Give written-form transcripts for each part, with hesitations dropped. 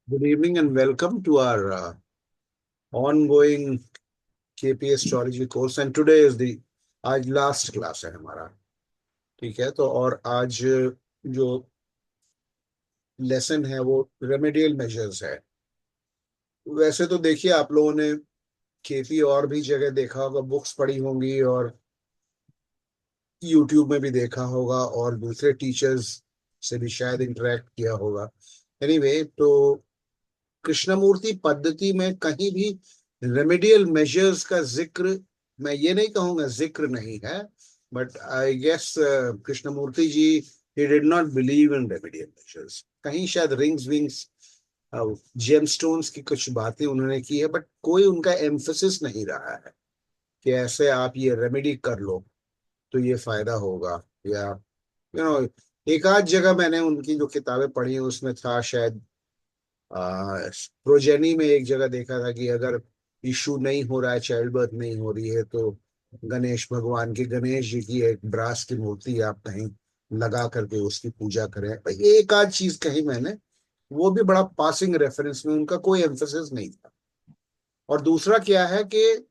Good evening and welcome to our ongoing KP astrology course and today is the आज last class है हमारा। ठीक है, तो और आज जो लेसन है वो रेमेडियल मेजर्स है। वैसे तो देखिए, आप लोगों ने केपी और भी जगह देखा होगा, बुक्स पढ़ी होंगी और यूट्यूब में भी देखा होगा और दूसरे टीचर्स से भी शायद इंटरेक्ट किया होगा। एनीवे, तो कृष्णमूर्ति पद्धति में कहीं भी रेमेडियल मेजर्स का जिक्र, मैं ये नहीं कहूंगा जिक्र नहीं है, but I guess Krishnamurti ji he did not believe in remedial measures. कहीं शायद रिंग्स विंग्स जेमस्टोन्स की कुछ बातें उन्होंने की है, बट कोई उनका एम्फोसिस नहीं रहा है कि ऐसे आप ये रेमेडी कर लो तो ये फायदा होगा। या एक आध जगह मैंने उनकी जो किताबें पढ़ी हैं उसमें था शायद प्रोजेनी में एक जगह देखा था कि अगर इशू नहीं हो रहा है, चाइल्ड बर्थ नहीं हो रही है, तो गणेश भगवान की, गणेश जी की एक ब्रास की मूर्ति आप कहीं लगा करके उसकी पूजा करें। भाई एक आध चीज कही मैंने, वो भी बड़ा पासिंग रेफरेंस में, उनका कोई एम्फोसिस नहीं था। और दूसरा क्या है कि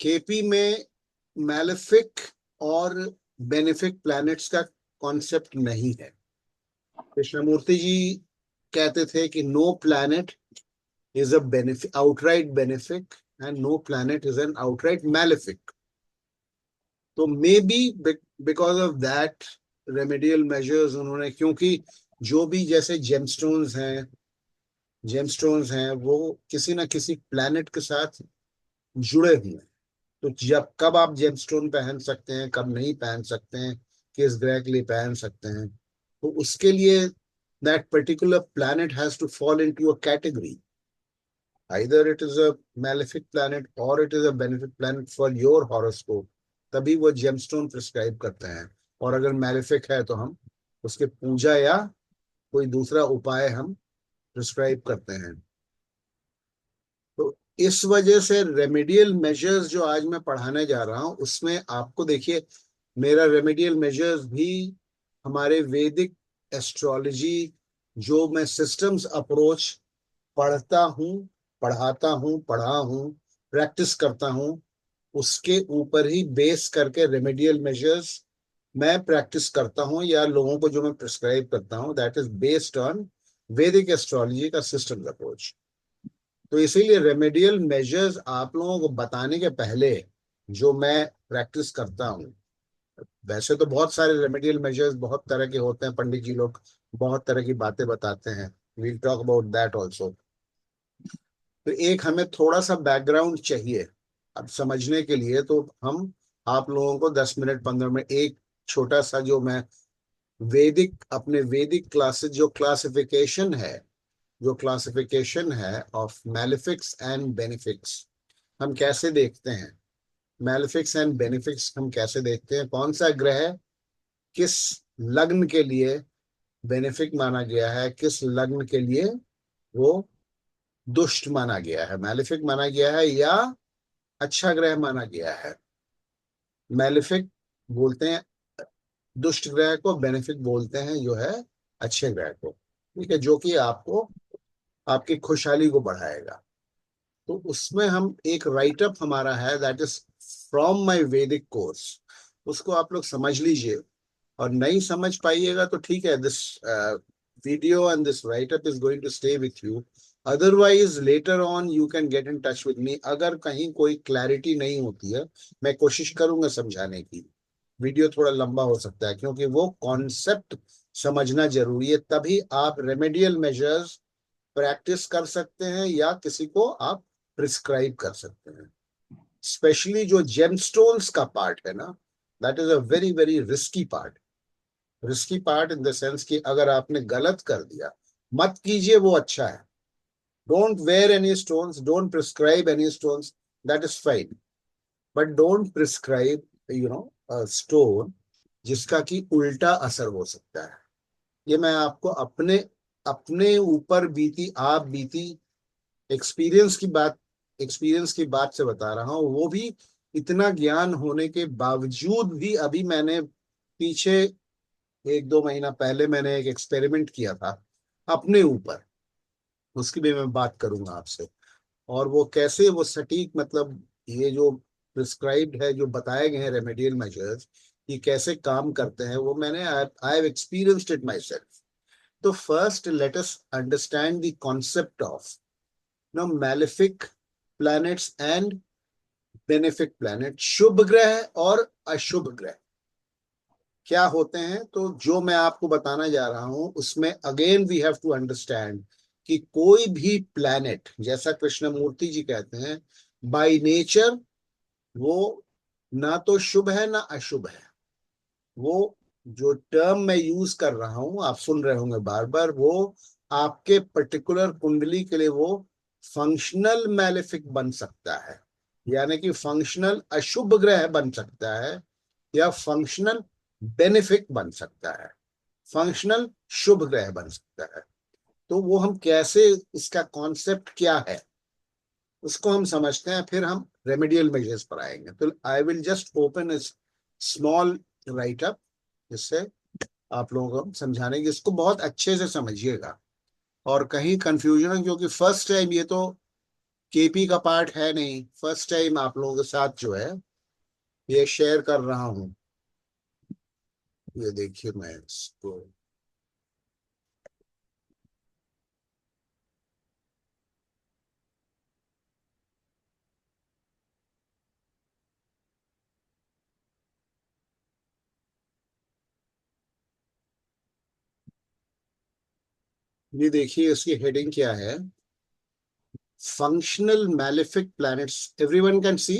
केपी में मैलेफिक और बेनिफिक प्लैनेट्स का कॉन्सेप्ट नहीं है। कृष्णमूर्ति जी कहते थे कि no planet is a benefit, outright benefic, and no planet is an outright malefic. तो may be because of that remedial measures उन्होंने, क्योंकि जो भी जैसे जेमस्टोन्स हैं वो किसी ना किसी प्लैनेट के साथ जुड़े हुए हैं। तो जब कब आप जेमस्टोन पहन सकते हैं, कब नहीं पहन सकते हैं, किस ग्रह के लिए पहन सकते हैं, तो उसके लिए that particular planet has to fall into a category. Either it is a malefic planet or it is a benefic planet for your horoscope, तभी वो जेमस्टोन प्रिस्क्राइब करते हैं। और अगर मैलेफिक है तो हम उसके पूजा या कोई दूसरा उपाय हम प्रिस्क्राइब करते हैं। तो इस वजह से रेमेडियल मेजर्स जो आज मैं पढ़ाने जा रहा हूं उसमें आपको देखिए, मेरा रेमेडियल मेजर्स भी हमारे वैदिक एस्ट्रोलॉजी, जो मैं सिस्टम्स अप्रोच पढ़ता हूँ, पढ़ा हूँ, प्रैक्टिस करता हूँ, उसके ऊपर ही बेस करके रेमेडियल मेजर्स मैं प्रैक्टिस करता हूँ या लोगों को जो मैं प्रिस्क्राइब करता हूँ, दैट इज बेस्ड ऑन वैदिक एस्ट्रोलॉजी का सिस्टम अप्रोच। तो इसीलिए रेमेडियल मेजर्स आप लोगों को बताने के पहले जो मैं प्रैक्टिस करता हूँ, वैसे तो बहुत सारे रेमेडियल मेजर्स बहुत तरह के होते हैं, पंडित जी लोग बहुत तरह की बातें बताते हैं, we'll talk about that also. तो एक हमें थोड़ा सा बैकग्राउंड चाहिए अब समझने के लिए, तो हम आप लोगों को 10 मिनट 15 मिनट एक छोटा सा, जो मैं वैदिक अपने वैदिक क्लासेस जो क्लासिफिकेशन है ऑफ मैलिफिक्स एंड बेनिफिक्स, हम कैसे देखते हैं, मैलिफिक्स एंड बेनिफिक्स हम कैसे देखते हैं, कौन सा ग्रह किस लग्न के लिए बेनिफिक माना गया है, किस लग्न के लिए वो दुष्ट माना गया है, मैलिफिक माना गया है या अच्छा ग्रह माना गया है। मैलिफिक बोलते हैं दुष्ट ग्रह को, बेनिफिक बोलते हैं जो है अच्छे ग्रह को। ठीक है, जो कि आपको आपकी खुशहाली को बढ़ाएगा। तो उसमें हम एक राइटअप हमारा है, दैट इज फ्रॉम माय वैदिक कोर्स, उसको आप लोग समझ लीजिए। और नहीं समझ पाइएगा तो ठीक है, this video and this writeup is going to stay with you. Otherwise later on you can get in touch with me. अगर कहीं कोई क्लैरिटी नहीं होती है, मैं कोशिश करूंगा समझाने की। वीडियो थोड़ा लंबा हो सकता है क्योंकि वो कॉन्सेप्ट समझना जरूरी है, तभी आप रेमेडियल मेजर्स प्रैक्टिस कर सकते हैं या किसी को आप प्रिस्क्राइब कर सकते हैं। स्पेशली जो जेमस्टोन्स का पार्ट है ना, that is a very very risky part. Risky part in the sense कि अगर आपने गलत कर दिया, मत कीजिए, वो अच्छा है। Don't wear any stones, don't prescribe any stones, that is fine. But don't prescribe stone जिसका कि उल्टा असर हो सकता है। ये मैं आपको अपने अपने ऊपर बीती आप बीती एक्सपीरियंस की बात से बता रहा हूँ। वो भी इतना ज्ञान होने के बावजूद भी अभी मैंने पीछे 1-2 महीना पहले मैंने एक एक्सपेरिमेंट किया था अपने ऊपर। उसकी भी मैं बात करूंगा आपसे। और वो कैसे वो सटीक मतलब ये जो प्रिस्क्राइब्ड है, जो बताए गए हैं रेमेडियल मेजर्स, ये कैसे काम करते हैं, वो मैंने I have experienced it myself. तो first let us understand the concept of no malefic planets and benefic planet. शुभ ग्रह और अशुभ ग्रह क्या होते हैं, तो जो मैं आपको बताना जा रहा हूं उसमें again we have to understand कि कोई भी प्लैनेट, जैसा कृष्णमूर्ति जी कहते हैं, बाय नेचर वो ना तो शुभ है ना अशुभ है। वो जो टर्म मैं यूज कर रहा हूं, आप सुन रहे होंगे बार बार, वो आपके पर्टिकुलर कुंडली के लिए वो फंक्शनल मैलेफिक बन सकता है, यानी कि फंक्शनल अशुभ ग्रह बन सकता है, या फंक्शनल बेनिफिक बन सकता है, फंक्शनल शुभ ग्रह बन सकता है। तो वो हम कैसे, इसका कॉन्सेप्ट क्या है उसको हम समझते हैं, फिर हम रेमेडियल मेजर्स पर आएंगे। तो I will just open A small right up, जिससे आप लोगों को हम समझाने की, इसको बहुत अच्छे से समझिएगा और कहीं कंफ्यूजन है, क्योंकि फर्स्ट टाइम ये तो केपी का पार्ट है नहीं, फर्स्ट टाइम आप लोगों के साथ जो है ये शेयर कर रहा हूं। ये देखिए मैं इसको, ये देखिए इसकी हेडिंग क्या है, functional malefic planets. Everyone can see,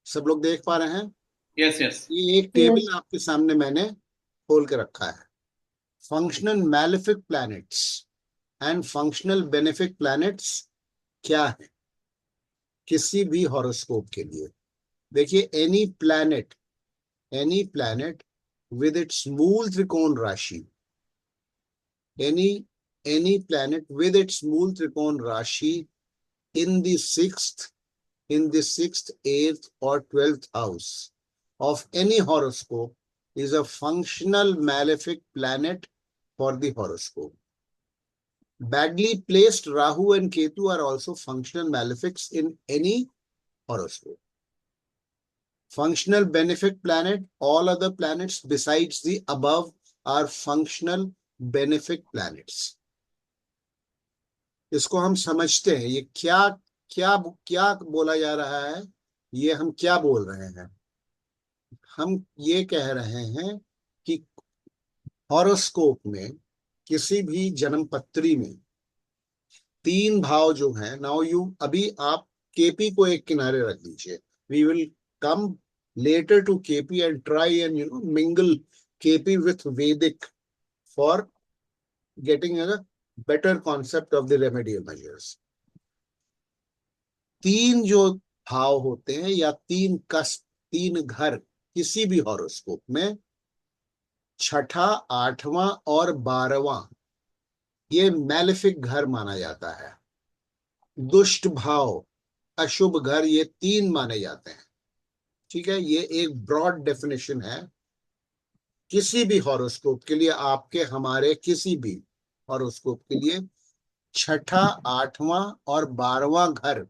सब लोग देख पा रहे हैं? Yes yes. ये एक टेबल आपके सामने मैंने खोल के रखा है, functional malefic planets and functional benefic planets क्या है किसी भी हॉरोस्कोप के लिए। देखिए एनी प्लैनेट विद इट्स मूल त्रिकोण राशि, any any planet with its मूल त्रिकोण राशि in the sixth, eighth or 12th house of any horoscope is a functional malefic planet for the horoscope. Badly placed Rahu and Ketu are also functional malefics in any horoscope. Functional benefic planet, all other planets besides the above are functional benefic planets. इसको हम समझते हैं, ये क्या क्या क्या बोला जा रहा है, ये हम क्या बोल रहे हैं। हम ये कह रहे हैं कि हॉरोस्कोप में, किसी भी जन्म पत्री में तीन भाव जो हैं, नाउ यू, अभी आप केपी को एक किनारे रख दीजिए, we will come later to KP and try and mingle KP with Vedic for getting a better concept of the remedial measures. तीन जो भाव होते हैं या तीन घर किसी भी हॉरोस्कोप में, छठा, आठवां और 12वां, ये मैलेफिक घर माना जाता है। दुष्ट भाव, अशुभ घर, ये तीन माने जाते हैं। ठीक है, ये एक ब्रॉड डेफिनेशन है किसी भी हॉरोस्कोप के लिए, आपके हमारे किसी भी हॉरोस्कोप के लिए। छठा, आठवां और 12वां घर,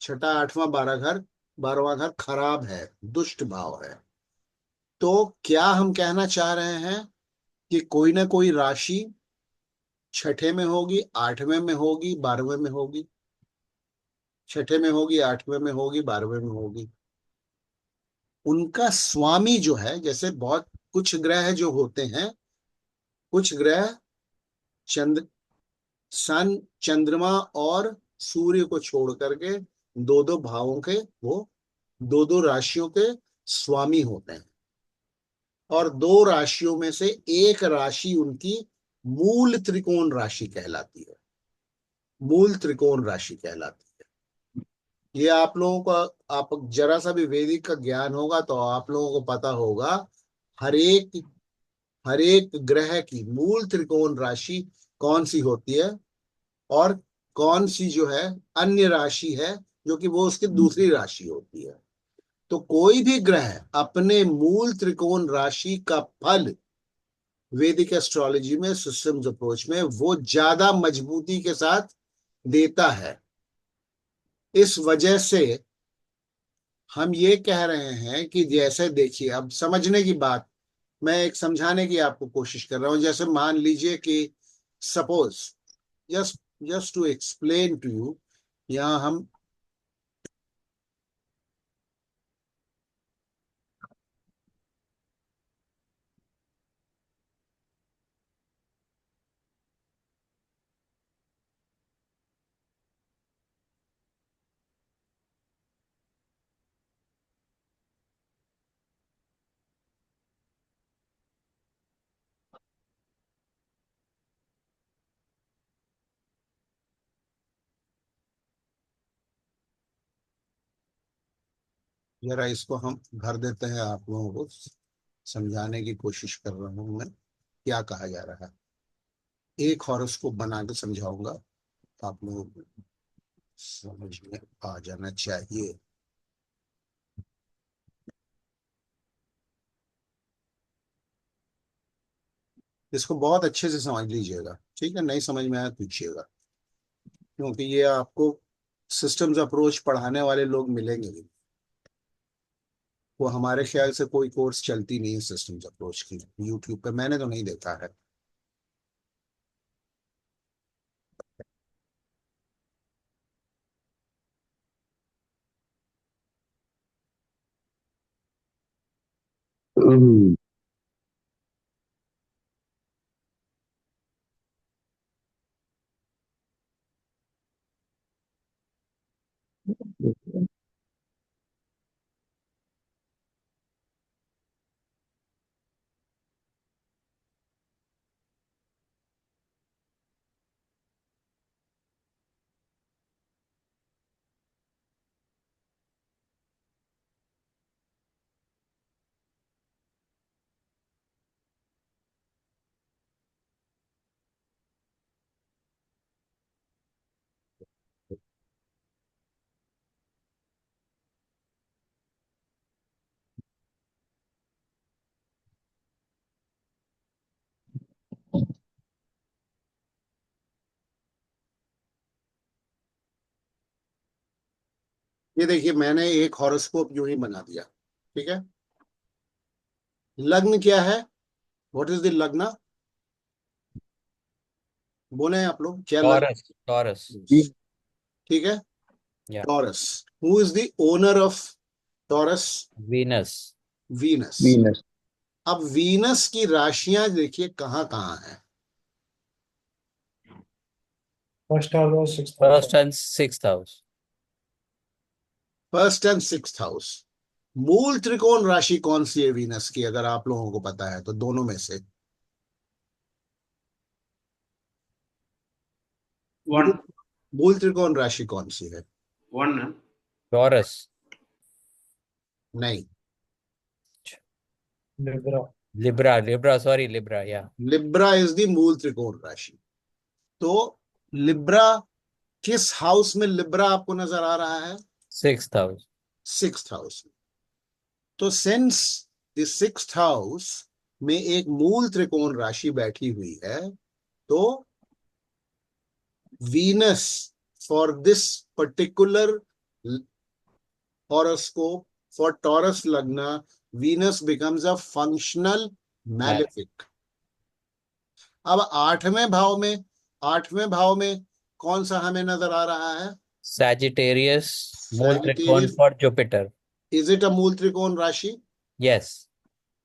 छठा, आठवां, 12 घर, 12वां घर खराब है, दुष्ट भाव है। तो क्या हम कहना चाह रहे हैं कि कोई ना कोई राशि छठे में होगी, आठवें में होगी, 12वें में होगी, छठे में होगी, आठवें में होगी, 12वें में होगी। उनका स्वामी जो है, जैसे बहुत कुछ ग्रह जो होते हैं, कुछ ग्रह चंद्र सन, चंद्रमा और सूर्य को छोड़ करके दो दो भावों के, वो दो दो राशियों के स्वामी होते हैं, और दो राशियों में से एक राशि उनकी मूल त्रिकोण राशि कहलाती है, मूल त्रिकोण राशि कहलाती है। ये आप लोगों को, आप जरा सा भी वैदिक का ज्ञान होगा तो आप लोगों को पता होगा, हर एक हर एक ग्रह की मूल त्रिकोण राशि कौन सी होती है, और कौन सी जो है अन्य राशि है, जो कि वो उसकी दूसरी राशि होती है। तो कोई भी ग्रह अपने मूल त्रिकोण राशि का फल वैदिक एस्ट्रोलॉजी में, सिस्टम्स अप्रोच में वो ज्यादा मजबूती के साथ देता है। इस वजह से हम ये कह रहे हैं कि जैसे देखिए, अब समझने की बात, मैं एक समझाने की आपको कोशिश कर रहा हूं। जैसे मान लीजिए कि suppose, just just to explain to you, यहां हम जरा इसको हम भर देते हैं, आप लोगों को समझाने की कोशिश कर रहा हूं मैं क्या कहा जा रहा है। एक हॉरोस्कोप बना के समझाऊंगा, आप लोगों को समझ में आ जाना चाहिए। इसको बहुत अच्छे से समझ लीजिएगा, ठीक है? नहीं समझ में आया पूछिएगा, क्योंकि ये आपको सिस्टम्स अप्रोच पढ़ाने वाले लोग मिलेंगे नहीं। वो हमारे ख्याल से कोई कोर्स चलती नहीं है सिस्टम्स अप्रोच की यूट्यूब पे, मैंने तो नहीं देखा है। हम्म। ये देखिए, मैंने एक हॉरोस्कोप यूं ही बना दिया, ठीक है? लग्न क्या है? व्हाट इज द लग्न? बोले आप लोग क्या लग्न? टॉरस। टॉरस। ठीक है, या taurus. Who is the owner of taurus? Venus. Venus. Venus. अब वीनस की राशियां देखिए कहाँ कहाँ है। फर्स्ट हाउस और sixth house. First and sixth house. First and sixth house. मूल त्रिकोण राशि कौन सी है वीनस की, अगर आप लोगों को पता है तो, दोनों में से? वन। मूल त्रिकोण राशि कौन सी है? वन। टॉरस। नहीं, Libra. Libra. Libra, sorry, Libra, या लिब्रा इज द मूल त्रिकोण राशि। तो लिब्रा, किस हाउस में लिब्रा आपको नजर आ रहा है? Sixth house. सिक्स्थ हाउस में। तो सिंस द सिक्स्थ हाउस में एक मूल त्रिकोण राशि बैठी हुई है, तो Venus, for this particular horoscope, for Taurus Lagna, Venus becomes a functional malefic. अब आठवें भाव में कौन सा हमें नजर आ रहा है? सैजिटेरियस। मूल त्रिकोण Sagittarius. For Jupiter. Is it a मूल त्रिकोण राशि? Yes.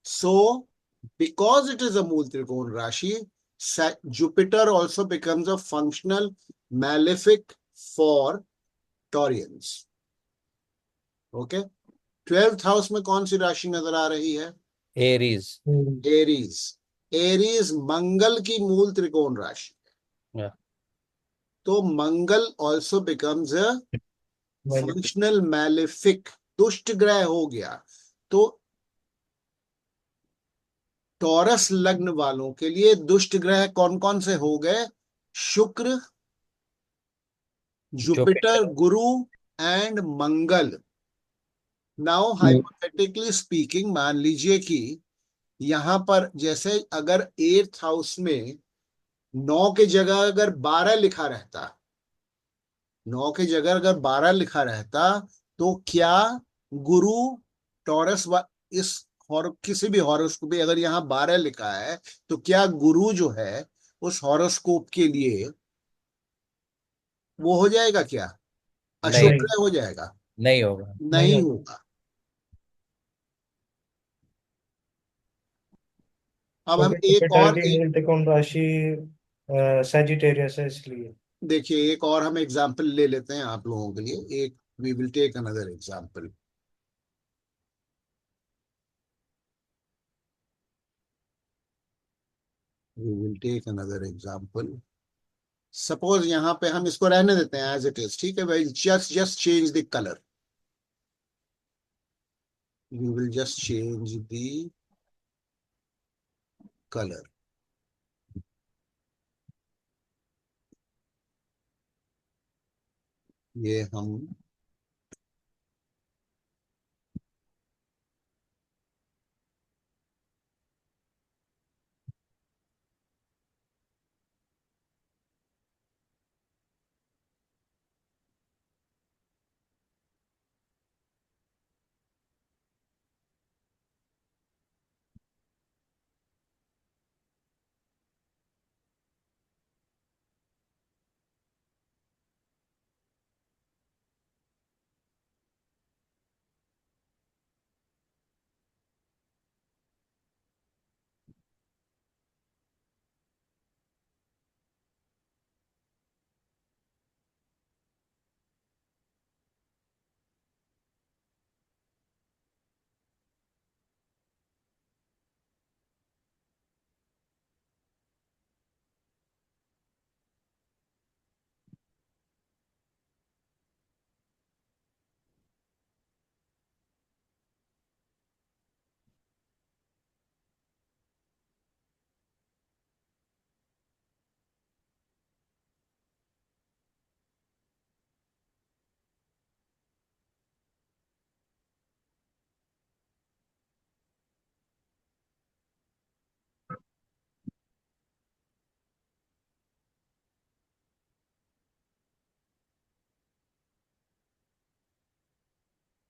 So, because it is a मूल त्रिकोण राशि, Jupiter also becomes a functional malefic for Taurians. Okay? 12th house में कौन सी राशि नजर आ रही है? एरीज। एरीज। एरीज मंगल की मूल त्रिकोण राशि। या तो Mangal also becomes a functional malefic, दुष्ट ग्रह हो गया। तो टॉरस लग्न वालों के लिए दुष्ट ग्रह कौन कौन से हो गए? शुक्र, Jupiter, Jupiter. Guru and Mangal. Now hypothetically speaking, मान लीजिए कि यहां पर जैसे अगर 8th हाउस में 9 की जगह अगर 12 लिखा रहता, 9 की जगह अगर 12 लिखा रहता, तो क्या गुरु टॉरस इस और किसी भी हॉरोस्कोप में अगर यहाँ 12 लिखा है, तो क्या गुरु जो है उस हॉरोस्कोप के लिए वो हो जाएगा क्या, अशुभ नहीं, नहीं, ग्रह हो जाएगा? नहीं होगा। नहीं नहीं होगा, होगा। अब हम क्योंकि एक जुपिटर और की मूल त्रिकोण राशि सैजिटेरियस है इसलिए। देखिए, एक और हम एग्जाम्पल ले लेते हैं आप लोगों के लिए। एक we will take another example. We will take another example. Suppose यहाँ पे हम इसको रहने देते हैं एज इट इज, ठीक है भाई, just change the colour. We will just change the colour. ये हम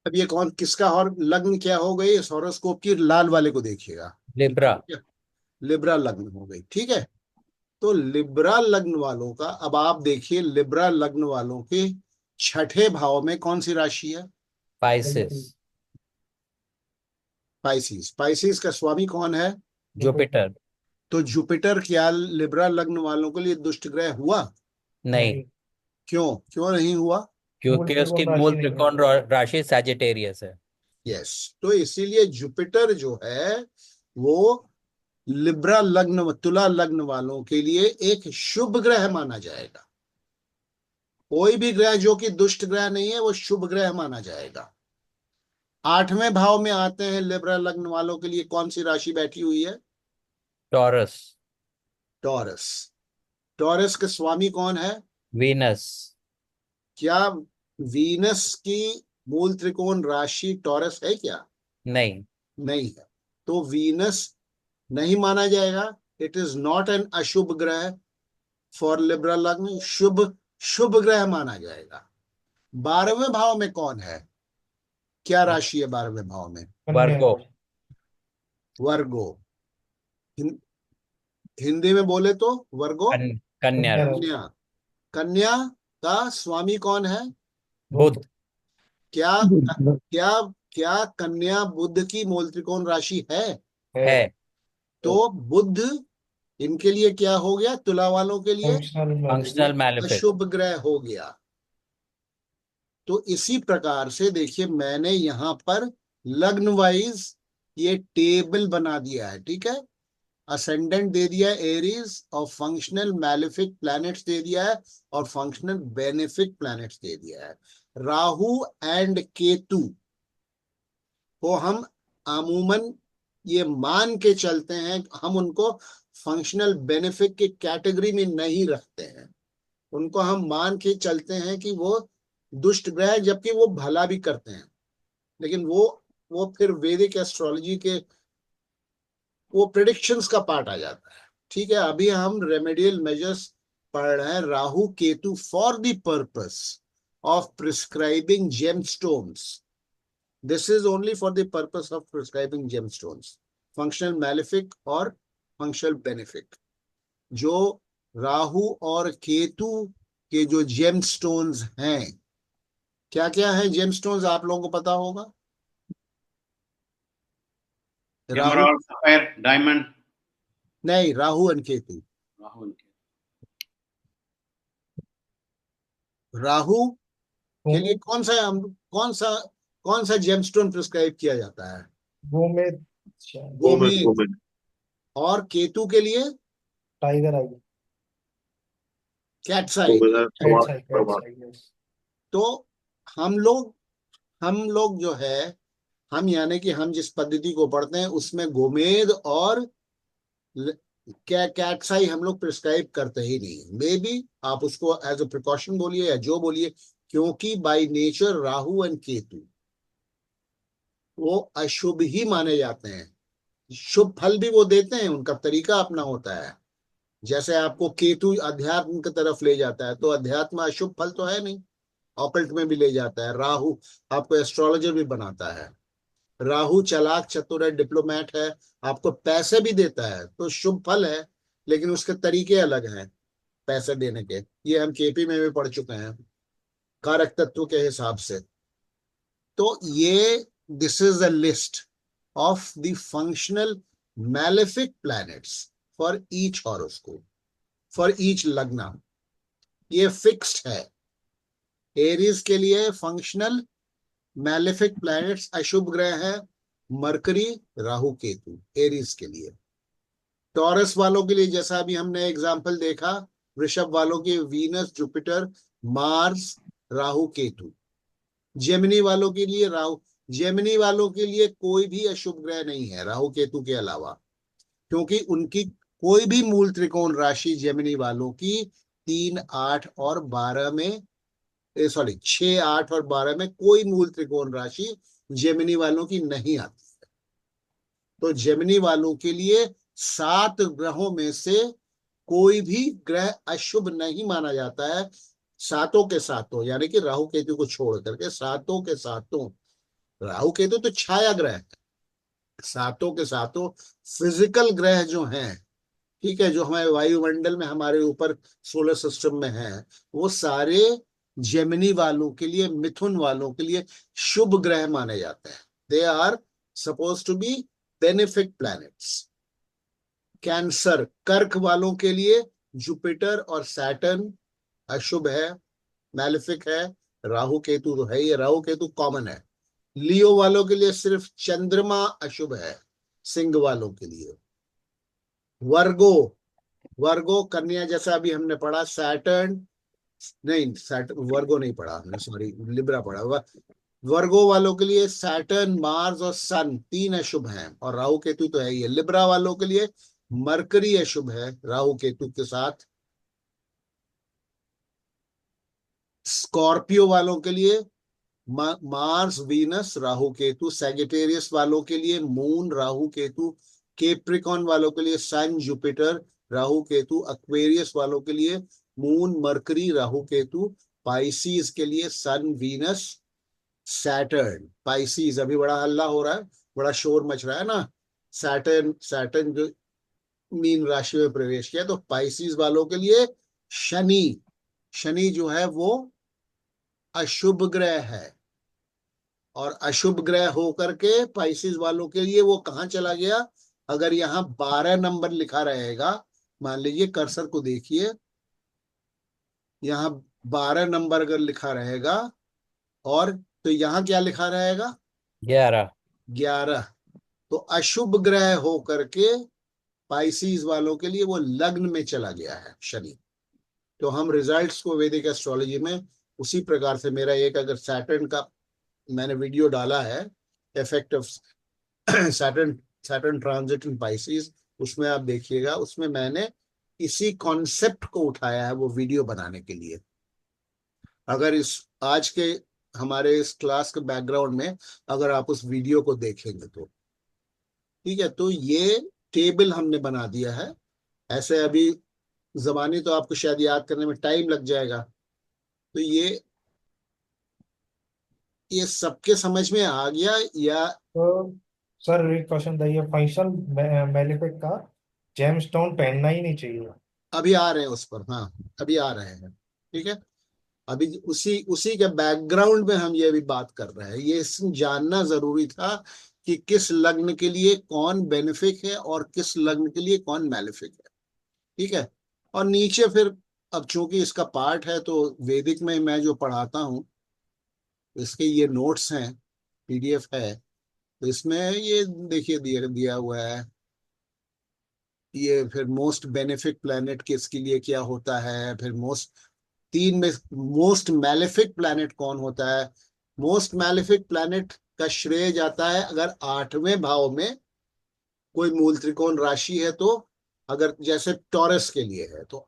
अब ये कौन किसका और लग्न क्या हो गई इस हॉरोस्कोप की, लाल वाले को देखिएगा। लिब्रा। लिब्रा लग्न हो गई, ठीक है। तो लिब्रा लग्न वालों का अब आप देखिए, लिब्रा लग्न वालों के छठे भाव में कौन सी राशि है? पाइसेस। पाइसिस। पाइसिस का स्वामी कौन है? जुपिटर। तो जुपिटर क्या लिब्रा लग्न वालों के लिए दुष्ट ग्रह हुआ? नहीं, नहीं, क्यों क्यों नहीं हुआ? मूल क्योंकि उसकी त्रिकोण मूल राशि नहीं है। त्रिकोण राशि सैजिटेरियस है। यस। तो इसीलिए जुपिटर जो है वो लिब्रा लग्न तुला लग्न वालों के लिए एक शुभ ग्रह माना जाएगा। कोई भी ग्रह जो कि दुष्ट ग्रह नहीं है वो शुभ ग्रह माना जाएगा। 8वें भाव में आते हैं लिब्रा लग्न वालों के लिए कौन सी राशि बैठी हुई है? टॉरस। टॉरस। टॉरस के स्वामी कौन है? वीनस। क्या वीनस की मूल त्रिकोण राशि टॉरस है क्या? नहीं। नहीं है। तो वीनस नहीं माना जाएगा। इट इज नॉट एन अशुभ ग्रह फॉर लिब्रा लग्न। शुभ शुभ ग्रह माना जाएगा। 12वें भाव में कौन है? क्या राशि है 12वें भाव में? कन्या वर्गो। राशि। वर्गो। हिं, हिंदी में बोले तो वर्गो। कन्या कन्या राशि। राशि। कन्या। कन्या का स्वामी कौन है? बुध। क्या बुध क्या क्या कन्या बुध की मूल त्रिकोण राशि है? है। है। तो बुध इनके लिए क्या हो गया, तुला वालों के लिए फंक्शनल फंक्शनल मैलिक। मैलेफिक। अशुभ ग्रह हो गया। तो इसी प्रकार से देखिए, मैंने यहां पर लग्न वाइज ये टेबल बना दिया है, ठीक है। असेंडेंट दे दिया है एरीज, और फंक्शनल मैलेफिक प्लैनेट्स दे दिया है, और फंक्शनल बेनिफिक प्लैनेट्स दे दिया है। राहु एंड केतु को हम अमूमन ये मान के चलते हैं, हम उनको फंक्शनल बेनिफिट की कैटेगरी में नहीं रखते हैं। उनको हम मान के चलते हैं कि वो दुष्ट ग्रह है, जबकि वो भला भी करते हैं। लेकिन वो फिर वैदिक एस्ट्रोलॉजी के वो प्रिडिक्शंस का पार्ट आ जाता है। ठीक है, अभी हम रेमेडियल मेजर्स पढ़ रहे हैं Rahu Ketu for the purpose of prescribing gemstones. This is only for the purpose of prescribing gemstones, functional malefic और फंक्शनल बेनिफिक। जो राहु और केतु के जो जेमस्टोन्स हैं, क्या क्या है जेमस्टोन्स, आप लोगों को पता होगा। राहु, एमराल्ड, सफायर, डायमंड, नहीं, राहु और केतु। राहुल के राहु के लिए कौन सा जेमस्टोन प्रिस्क्राइब किया जाता है। गोमेद, गोमेद। और केतु के लिए टाइगर आई, कैट्साई। yes। तो हम लोग जो है, हम यानी कि हम जिस पद्धति को पढ़ते हैं उसमें गोमेद और कैट्साई हम लोग प्रिस्क्राइब करते ही नहीं। मे बी आप उसको एज अ प्रिकॉशन बोलिए या जो बोलिए, क्योंकि by nature Rahu and Ketu वो अशुभ ही माने जाते हैं। शुभ फल भी वो देते हैं, उनका तरीका अपना होता है। जैसे आपको केतु अध्यात्म की तरफ ले जाता है, तो अध्यात्म अशुभ फल तो है नहीं, ऑकल्ट में भी ले जाता है। राहु आपको एस्ट्रोलॉजर भी बनाता है। राहु चालाक चतुर है, डिप्लोमेट है, आपको पैसे भी देता है, तो शुभ फल है, लेकिन उसके तरीके अलग हैं पैसे देने के। ये हम केपी में भी पढ़ चुके हैं कारक तत्व के हिसाब से। तो ये this is a list of the functional malefic planets for each horoscope, for each लग्न। ये फिक्स्ड है। एरीज के लिए फंक्शनल मैलेफिक प्लैनेट्स अशुभ ग्रह है मरकरी, राहु, केतु, एरीज के लिए। टॉरस वालों के लिए जैसा अभी हमने एग्जांपल देखा, वृषभ वालों के Venus, Jupiter, Mars, Rahu, Ketu. Gemini वालों के लिए जेमिनी वालों के लिए कोई भी अशुभ ग्रह नहीं है राहु केतु के अलावा, क्योंकि उनकी कोई भी मूल त्रिकोण राशि जेमिनी वालों की 3, 8 और 12 में, सॉरी 6, 8 और 12 में कोई मूल त्रिकोण राशि जेमिनी वालों की नहीं आती है। तो जेमिनी वालों के लिए 7 ग्रहों में से कोई भी ग्रह अशुभ नहीं माना जाता है। सातों के सातों, यानी कि राहु केतु को छोड़ करके सातों के सातों, राहु केतु तो छाया ग्रह है, सातों के सातों फिजिकल ग्रह जो हैं, ठीक है, जो हमारे वायुमंडल में हमारे ऊपर सोलर सिस्टम में है, वो सारे जेमिनी वालों के लिए, मिथुन वालों के लिए शुभ ग्रह माने जाते हैं। They are suppose to be benefic planets. Cancer, कर्क वालों के लिए जुपिटर और सैटर्न अशुभ है, मैलिफिक है। राहु केतु तो है, ये राहु केतु कॉमन है। लियो वालों के लिए सिर्फ चंद्रमा अशुभ है, सिंह वालों के लिए। वर्गो कन्या, जैसा अभी हमने पढ़ा, सैटर्न नहीं, वर्गो नहीं पढ़ा हमने, सॉरी, लिब्रा पढ़ा। वर्गो वालों के लिए सैटर्न, मार्स और सन 3 अशुभ हैं, और राहु केतु तो है ही है। लिब्रा वालों के लिए मरकरी अशुभ है राहु केतु के साथ। स्कॉर्पियो वालों के लिए Mars, Venus, Rahu Ketu. Sagittarius वालों के लिए मून, राहु केतु। केप्रिकॉन वालों के लिए सन, जुपिटर, राहु केतु। एक्वेरियस वालों के लिए moon, mercury, Rahu Ketu. Pisces के लिए सन, वीनस, सैटर्न। पाइसीज अभी बड़ा हल्ला हो रहा है, बड़ा शोर मच रहा है ना। सैटर्न जो मीन राशि में प्रवेश किया, तो पाइसीज वालों के लिए शनि जो है वो अशुभ ग्रह है, और अशुभ ग्रह होकर के पाइसिस वालों के लिए वो कहाँ चला गया। अगर यहाँ 12 नंबर लिखा रहेगा, मान लीजिए कर्सर को देखिए, यहाँ 12 नंबर अगर लिखा रहेगा, और तो यहाँ क्या लिखा रहेगा, 11। तो अशुभ ग्रह होकर के पाइसिस वालों के लिए वो लग्न में चला गया है शनि। तो हम रिजल्ट्स को वैदिक एस्ट्रोलॉजी में उसी प्रकार से, मेरा एक अगर सैटर्न का मैंने वीडियो डाला है, effect of Saturn transit in Pisces, उसमें आप देखिएगा, उसमें मैंने इसी कॉन्सेप्ट को उठाया है वो वीडियो बनाने के लिए। अगर इस आज के हमारे इस क्लास के बैकग्राउंड में अगर आप उस वीडियो को देखेंगे तो ठीक है। तो ये टेबल हमने बना दिया है। ऐसे अभी जबानी तो आपको शायद याद करने में टाइम लग जाएगा। तो ये सबके समझ में आ गया या? तो सर एक क्वेश्चन था, ये फंक्शनल मैलिफिक का जेमस्टोन पहनना ही नहीं चाहिए। अभी आ रहे हैं उस पर, हाँ अभी आ रहे हैं। ठीक है, अभी उसी उसी के बैकग्राउंड में हम ये अभी बात कर रहे हैं। ये जानना जरूरी था कि किस लग्न के लिए कौन बेनिफिक है और किस लग्न के लिए कौन मैलिफिक है। ठीक है, और नीचे फिर, अब चूंकि इसका पार्ट है तो वैदिक में मैं जो पढ़ाता हूँ इसके ये नोट्स हैं, पीडीएफ है। तो इसमें ये देखिए दिया दिया हुआ है। ये फिर मोस्ट बेनिफिक प्लैनेट किसके लिए क्या होता है, फिर तीन में मोस्ट मैलेफिक प्लैनेट कौन होता है। मोस्ट मैलेफिक प्लैनेट का श्रेय जाता है अगर 8वें भाव में कोई मूल त्रिकोण राशि है तो। अगर जैसे टॉरस के लिए है तो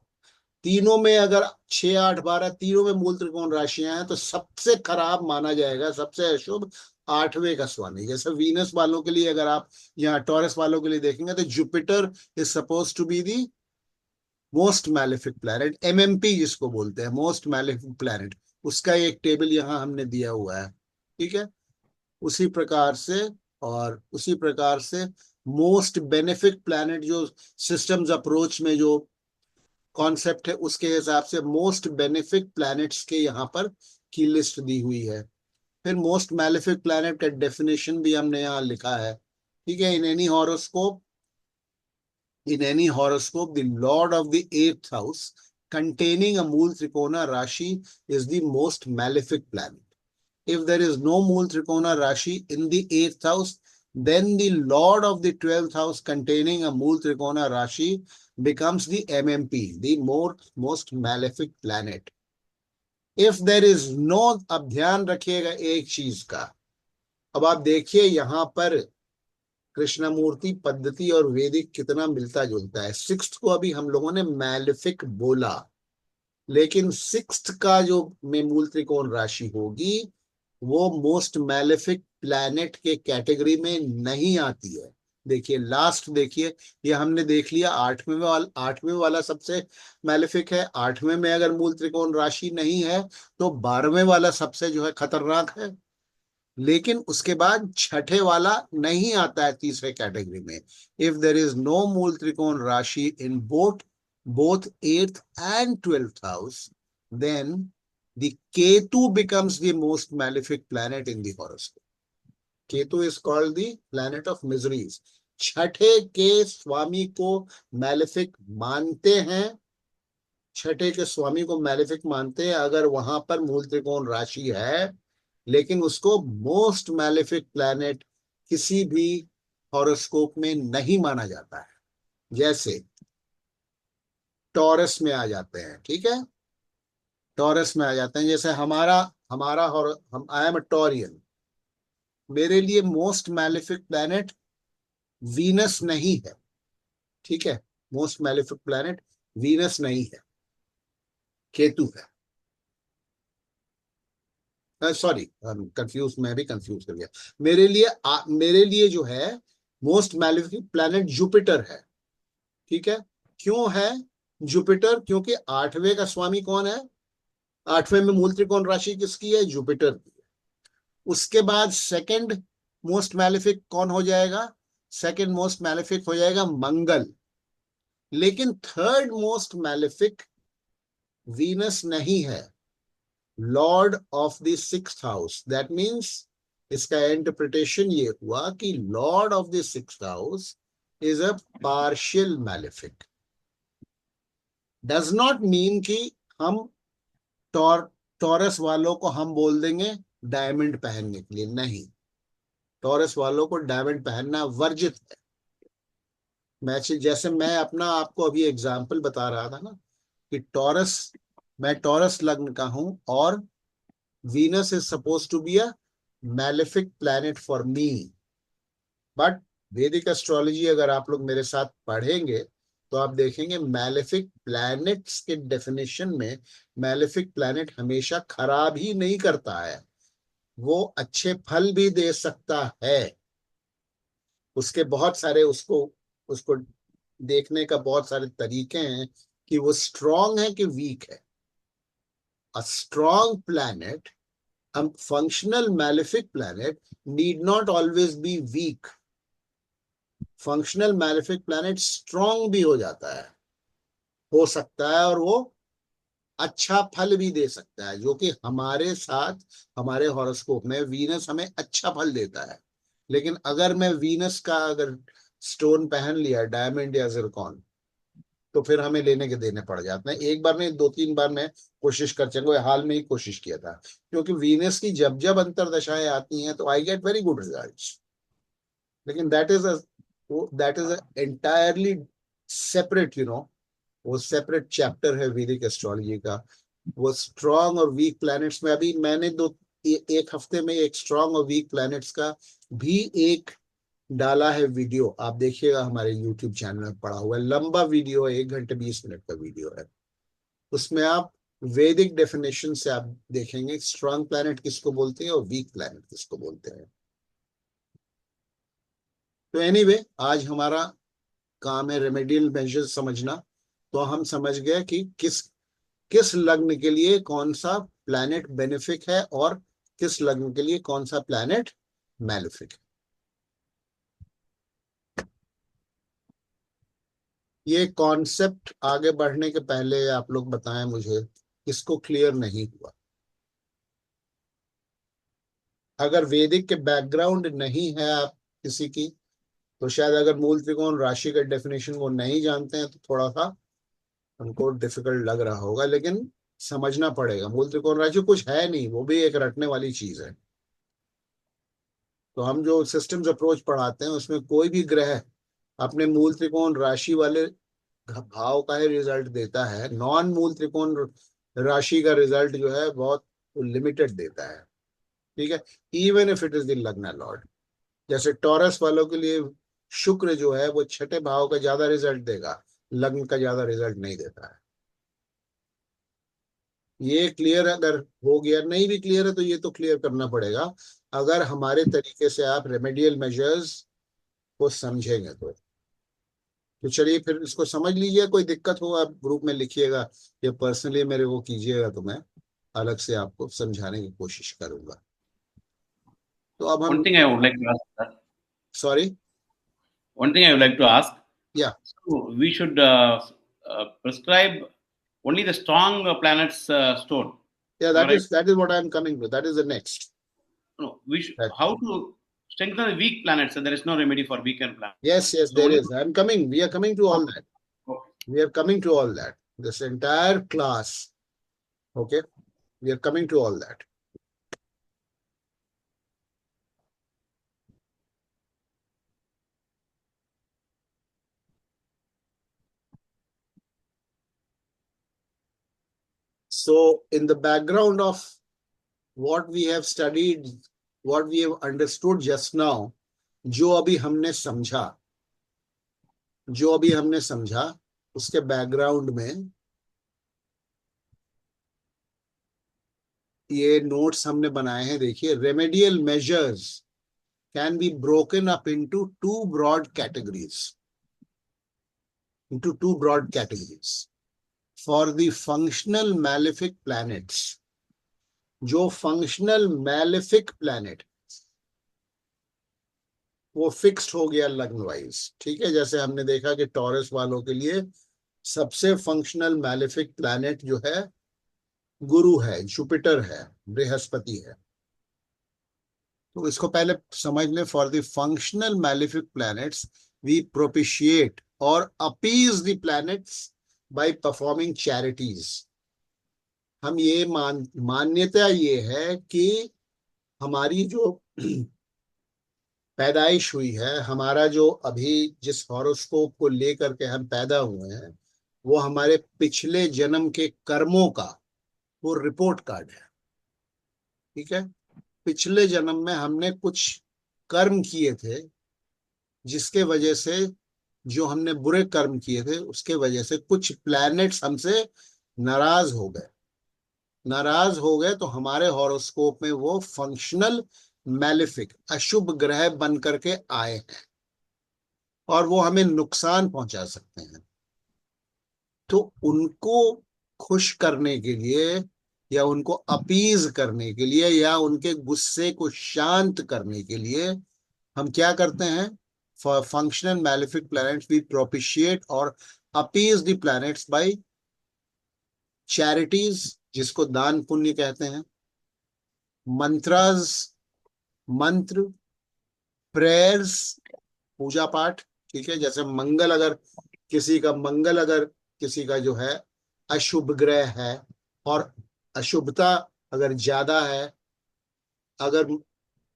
तीनों में अगर 6, 8, 12 तीनों में मूल त्रिकोण राशियां हैं तो सबसे खराब माना जाएगा, सबसे अशुभ 8वें का स्वामी। जैसे वीनस वालों के लिए अगर आप यहाँ टॉरस वालों के लिए देखेंगे तो Jupiter is suppose to be the most malefic planet, MMP जिसको बोलते हैं मोस्ट मैलेफिक प्लैनेट। उसका एक टेबल यहाँ हमने दिया हुआ है। ठीक है, उसी प्रकार से, और उसी प्रकार से मोस्ट बेनिफिक प्लैनेट जो सिस्टम्स अप्रोच में जो कॉन्सेप्ट है उसके हिसाब से मोस्ट बेनिफिक प्लैनेट्स के यहाँ पर की लिस्ट दी हुई है। फिर मोस्ट मैलेफिक प्लैनेट का डेफिनेशन भी हमने यहाँ लिखा है। ठीक है, in any horoscope the lord of the 8th house containing a mool trikona rashi is the most malefic planet. If there is no mool trikona rashi in the 8th house, then the lord of the 12th house containing a mool trikona rashi becomes the MMP, the most malefic planet. If there is no, अब ध्यान रखिएगा एक चीज का। अब आप देखिए यहाँ पर कृष्णमूर्ति पद्धति और वैदिक कितना मिलता जुलता है। सिक्स्थ को अभी हम लोगों ने मैलेफिक बोला, लेकिन सिक्स्थ का जो में मूल त्रिकोण राशि होगी वो मोस्ट मैलेफिक प्लैनेट के कैटेगरी में नहीं आती है। देखिए लास्ट, देखिए ये हमने देख लिया 8वें वाला सबसे मैलेफिक है। 8वें में अगर मूल त्रिकोण राशि नहीं है तो 12वें वाला सबसे जो है खतरनाक है। लेकिन उसके बाद छठे वाला नहीं आता है तीसरे कैटेगरी में। इफ देर इज नो मूल त्रिकोण राशि इन both 8th and 12th house, then the Ketu becomes the most malefic planet in the horoscope. Ketu is called the planet of miseries. छठे के स्वामी को मैलेफिक मानते हैं, छठे के स्वामी को मैलेफिक मानते हैं अगर वहां पर मूल त्रिकोण राशि है, लेकिन उसको मोस्ट मैलेफिक प्लैनेट किसी भी हॉरोस्कोप में नहीं माना जाता है। जैसे टॉरस में आ जाते हैं। ठीक है, टॉरस में आ जाते हैं। जैसे हमारा हमारा हम आई एम अ टॉरियन, मेरे लिए मोस्ट मैलेफिक प्लैनेट वीनस नहीं है। ठीक है, मोस्ट मैलेफिक प्लैनेट वीनस नहीं है, केतु है। सॉरी कंफ्यूज, मैं भी कंफ्यूज कर गया। मेरे लिए जो है मोस्ट मैलेफिक प्लैनेट जुपिटर है। ठीक है, क्यों है जुपिटर? क्योंकि 8वें का स्वामी कौन है? 8वें में मूल त्रिकोण राशि किसकी है? जुपिटर की है। उसके बाद सेकंड मोस्ट मैलेफिक कौन हो जाएगा? सेकंड मोस्ट मैलेफिक हो जाएगा मंगल। लेकिन थर्ड मोस्ट मैलेफिक वीनस नहीं है, Lord of the 6th house. That means इसका इंटरप्रिटेशन ये हुआ कि Lord of the 6th house is a partial malefic. Does not mean कि हम टॉरस वालों को हम बोल देंगे डायमंड पहनने के लिए, नहीं। टॉरस वालों को डायमंड पहनना वर्जित है। जैसे मैं अपना आपको अभी एग्जाम्पल बता रहा था ना कि मैं टॉरस लग्न का हूं और Venus is suppose to be a malefic planet for me. But Vedic astrology अगर आप लोग मेरे साथ पढ़ेंगे तो आप देखेंगे मैलेफिक प्लैनेट्स के डेफिनेशन में मैलेफिक प्लैनेट हमेशा खराब ही नहीं करता है, वो अच्छे फल भी दे सकता है। उसके बहुत सारे उसको उसको देखने का बहुत सारे तरीके हैं कि वो स्ट्रांग है कि वीक है। अ स्ट्रांग प्लैनेट, हम functional malefic planet need not always be weak. Functional malefic planet strong भी हो जाता है, हो सकता है, और वो अच्छा फल भी दे सकता है, जो कि हमारे साथ हमारे हॉरोस्कोप में वीनस हमें अच्छा फल देता है। लेकिन अगर मैं वीनस का अगर स्टोन पहन लिया, डायमंड या जिरकॉन, तो फिर हमें लेने के देने पड़ जाते हैं। एक बार नहीं, 2-3 बार मैं कोशिश कर चुका, हाल में ही कोशिश किया था, क्योंकि वीनस की जब जब अंतरदशाएं आती हैं तो I get very good results. लेकिन दैट इज एंटायरली सेपरेट, वो सेपरेट चैप्टर है वैदिक एस्ट्रोलॉजी का। वो स्ट्रांग और वीक प्लैनेट्स में अभी मैंने एक हफ्ते में एक स्ट्रांग और वीक प्लैनेट्स का भी एक डाला है वीडियो, आप देखिएगा, हमारे यूट्यूब चैनल में पड़ा हुआ है, लंबा वीडियो है, 1 घंटे 20 मिनट का वीडियो है। उसमें आप वैदिक डेफिनेशन से आप देखेंगे स्ट्रांग प्लैनेट किसको बोलते हैं और वीक प्लैनेट किसको बोलते हैं। तो एनीवे, आज हमारा काम है रेमेडियल मेजर्स समझना। तो हम समझ गए कि किस किस लग्न के लिए कौन सा प्लैनेट बेनिफिक है और किस लग्न के लिए कौन सा प्लैनेट मैलेफिक है। ये कॉन्सेप्ट आगे बढ़ने के पहले आप लोग बताएं मुझे, इसको क्लियर नहीं हुआ। अगर वैदिक के बैकग्राउंड नहीं है आप किसी की, तो शायद अगर मूल त्रिकोण राशि का डेफिनेशन वो नहीं जानते हैं तो थोड़ा सा उनको डिफिकल्ट लग रहा होगा, लेकिन समझना पड़ेगा। मूल त्रिकोण राशि कुछ है नहीं, वो भी एक रटने वाली चीज है। तो हम जो सिस्टम्स अप्रोच पढ़ाते हैं उसमें कोई भी ग्रह अपने मूल त्रिकोण राशि वाले भाव का ही रिजल्ट देता है। नॉन मूल त्रिकोण राशि का रिजल्ट जो है बहुत लिमिटेड देता है। ठीक है, even if it is the लग्न लॉर्ड। जैसे टॉरस वालों के लिए शुक्र जो है वो छठे भाव का ज्यादा रिजल्ट देगा, लग्न का ज्यादा रिजल्ट नहीं देता है। ये क्लियर अगर हो गया, नहीं भी क्लियर है तो ये तो क्लियर करना पड़ेगा अगर हमारे तरीके से आप रेमेडियल मेजर्स को समझेंगे तो चलिए फिर इसको समझ लीजिए। कोई दिक्कत हो आप ग्रुप में लिखिएगा या पर्सनली मेरे को कीजिएगा, तो मैं अलग से आपको समझाने की कोशिश करूंगा। तो अब One हम, thing I would like to ask, sir. Sorry, One thing I would like to ask. या So we should prescribe only the strong planets stone. या Am I right? That is what I am coming to, that is the next. No, how to strengthen the weak planets? And there is no remedy for weaker planets. Yes, yes, So there only, is. I'm coming. We are coming to all that. okay. We are coming to all that. This entire class. Okay. We are coming to all that. So, in the background of what we have studied, what we have understood just now, जो अभी हमने समझा, उसके background में ये notes हमने बनाए हैं। देखिए, remedial measures can be broken up into two broad categories for the functional malefic planets. जो फंक्शनल मैलेफिक प्लैनेट वो फिक्स्ड हो गया लग्न वाइज। ठीक है, जैसे हमने देखा कि टॉरस वालों के लिए सबसे फंक्शनल मैलेफिक प्लैनेट जो है गुरु है, जुपिटर है, बृहस्पति है। तो इसको पहले समझ लें। For the functional malefic planets we propitiate और appease the planets by performing charities. हम ये मान्यता ये है कि हमारी जो पैदाइश हुई है, हमारा जो अभी जिस हॉरोस्कोप को लेकर के हम पैदा हुए हैं, वो हमारे पिछले जन्म के कर्मों का वो रिपोर्ट कार्ड है। ठीक है, पिछले जन्म में हमने कुछ कर्म किए थे, जिसके वजह से, जो हमने बुरे कर्म किए थे उसके वजह से कुछ प्लैनेट्स हमसे नाराज हो गए, तो हमारे हॉरोस्कोप में वो फंक्शनल मैलेफिक अशुभ ग्रह बन करके आए हैं। और वो हमें नुकसान पहुंचा सकते हैं। तो उनको खुश करने के लिए या उनको अपीज करने के लिए या उनके गुस्से को शांत करने के लिए हम क्या करते हैं? For functional malefic planets we propitiate और appease the planets by charities, जिसको दान पुण्य कहते हैं, मंत्रास, मंत्र, प्रेयर्स, पूजा पाठ। ठीक है, जैसे मंगल अगर किसी का जो है अशुभ ग्रह है और अशुभता अगर ज्यादा है, अगर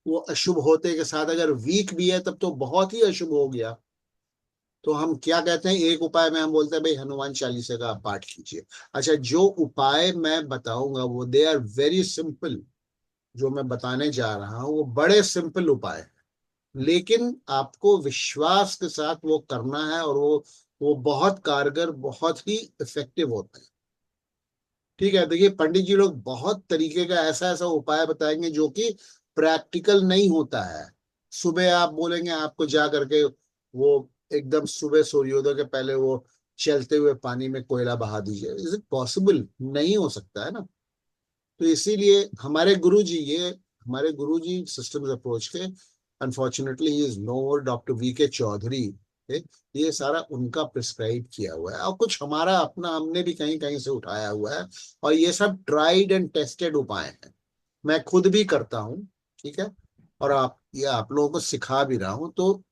वो अशुभ होते के साथ अगर वीक भी है, तब तो बहुत ही अशुभ हो गया। तो हम क्या कहते हैं, एक उपाय में हम बोलते हैं भाई हनुमान चालीसा का आप पाठ कीजिए। अच्छा, जो उपाय मैं बताऊंगा वो दे आर वेरी सिंपल, जो मैं बताने जा रहा हूं वो बड़े सिंपल उपाय हैं, लेकिन आपको विश्वास के साथ वो करना है और वो बहुत कारगर, बहुत ही इफेक्टिव होते हैं। ठीक है, देखिए पंडित जी लोग बहुत तरीके का ऐसा ऐसा उपाय बताएंगे जो कि प्रैक्टिकल नहीं होता है। सुबह आप बोलेंगे आपको जा करके वो एकदम सुबह सूर्योदय के पहले वो चलते हुए पानी में कोयला बहा दीजिए, इज इट पॉसिबल? नहीं हो सकता है ना। तो इसीलिए हमारे गुरुजी सिस्टम्स अप्रोच के, unfortunately he is no more, doctor V K. Chaudhary, ये सारा उनका प्रिस्क्राइब किया हुआ है और कुछ हमारा अपना हमने भी कहीं कहीं से उठाया हुआ है। और ये सब ट्राइड एंड टेस्टेड उपाय हैं, मैं खुद भी करता हूँ। ठीक है, और आप लोगों को सिखा भी रहा हूँ, तो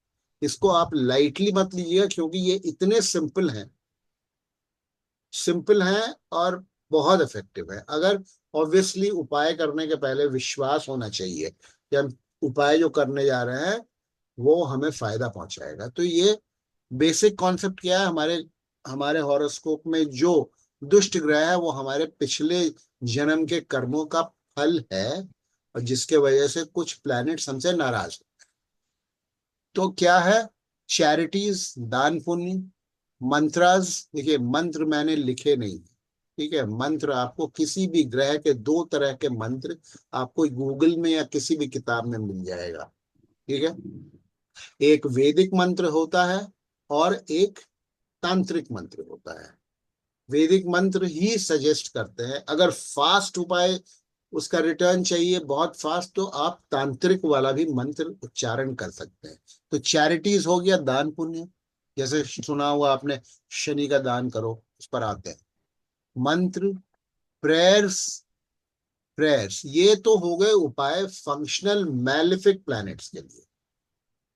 इसको आप लाइटली मत लीजिएगा, क्योंकि ये इतने सिंपल हैं और बहुत इफेक्टिव है। अगर ऑब्वियसली उपाय करने के पहले विश्वास होना चाहिए कि हम उपाय जो करने जा रहे हैं वो हमें फायदा पहुंचाएगा। तो ये बेसिक कॉन्सेप्ट क्या है, हमारे हमारे हॉरोस्कोप में जो दुष्ट ग्रह है वो हमारे पिछले जन्म के कर्मों का फल है, और जिसके वजह से कुछ प्लैनेट्स हमसे नाराज हैं। तो क्या है? चैरिटीज, दान पुण्य, मंत्रास। देखिए मंत्र मैंने लिखे नहीं, ठीक है, मंत्र आपको किसी भी ग्रह के 2 तरह के मंत्र आपको गूगल में या किसी भी किताब में मिल जाएगा। ठीक है, एक वैदिक मंत्र होता है और एक तांत्रिक मंत्र होता है। वैदिक मंत्र ही सजेस्ट करते हैं, अगर फास्ट उपाय उसका रिटर्न चाहिए बहुत फास्ट, तो आप तांत्रिक वाला भी मंत्र उच्चारण कर सकते हैं। तो चैरिटीज हो गया, दान पुण्य, जैसे सुना हुआ आपने शनि का दान करो, उस पर आते हैं। मंत्र, प्रेयर्स, ये तो हो गए उपाय फंक्शनल मैलिफिक प्लैनेट्स के लिए।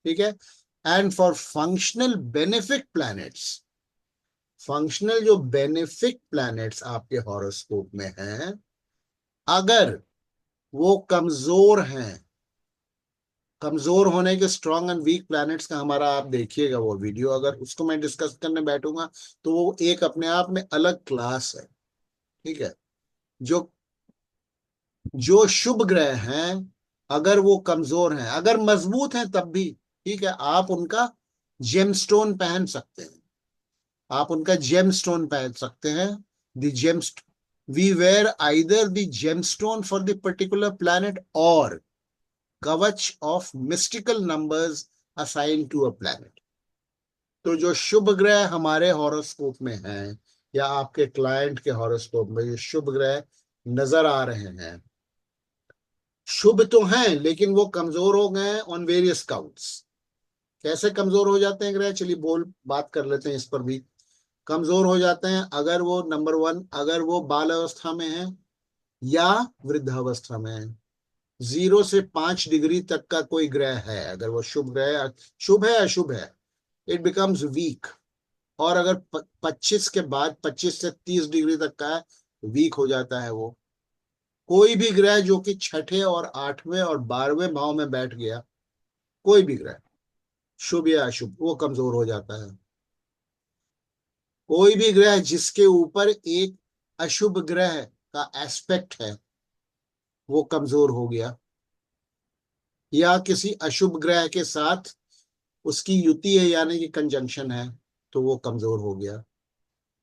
ठीक है, and for functional benefic planets, functional जो बेनिफिक प्लैनेट्स आपके हॉरोस्कोप में हैं, अगर वो कमजोर हैं, कमजोर होने के स्ट्रॉन्ग एंड वीक प्लैनेट्स का हमारा आप देखिएगा वो वीडियो, अगर उसको मैं डिस्कस करने बैठूंगा तो वो एक अपने आप में अलग क्लास है। ठीक है, जो जो शुभ ग्रह हैं, अगर वो कमजोर हैं, अगर मजबूत हैं तब भी ठीक है, आप उनका जेमस्टोन पहन सकते हैं, आप उनका जेमस्टोन पहन सकते हैं। The gems we wear either the gemstone for the particular planet और कवच of mystical numbers assign to a planet. तो जो शुभ ग्रह हमारे हॉरोस्कोप में हैं या आपके क्लाइंट के हॉरोस्कोप में जो शुभ ग्रह नजर आ रहे हैं, शुभ तो हैं लेकिन वो कमजोर हो गए हैं ऑन वेरियस काउंट्स। कैसे कमजोर हो जाते हैं ग्रह, चलिए बात कर लेते हैं इस पर भी। कमजोर हो जाते हैं अगर वो नंबर 1, अगर वो बाल अवस्था में है या वृद्धावस्था में है। 0 से 5 डिग्री तक का कोई ग्रह है, अगर वो शुभ ग्रह, शुभ है अशुभ है, इट बिकम्स वीक। और अगर 25 के बाद 25 से 30 डिग्री तक का है, वीक हो जाता है वो। कोई भी ग्रह जो कि 6ठे और 8वें और 12वें भाव में बैठ गया, कोई भी ग्रह शुभ या अशुभ, वो कमजोर हो जाता है। कोई भी ग्रह जिसके ऊपर एक अशुभ ग्रह का एस्पेक्ट है, वो कमजोर हो गया, या किसी अशुभ ग्रह के साथ उसकी युति है यानी कि कंजंक्शन है, तो वो कमजोर हो गया।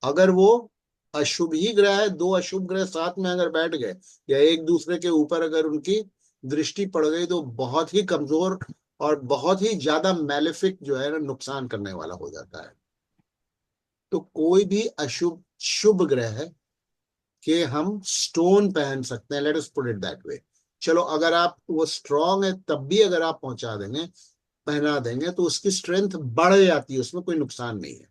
अगर वो अशुभ ही ग्रह है, 2 अशुभ ग्रह साथ में अगर बैठ गए या एक दूसरे के ऊपर अगर उनकी दृष्टि पड़ गई, तो बहुत ही कमजोर और बहुत ही ज्यादा मैलेफिक जो है ना, नुकसान करने वाला हो जाता है। तो कोई भी अशुभ शुभ ग्रह के हम स्टोन पहन सकते हैं, let us put it that way. चलो, अगर आप वो स्ट्रांग है तब भी अगर आप पहुंचा देंगे, पहना देंगे, तो उसकी स्ट्रेंथ बढ़ जाती है, उसमें कोई नुकसान नहीं है।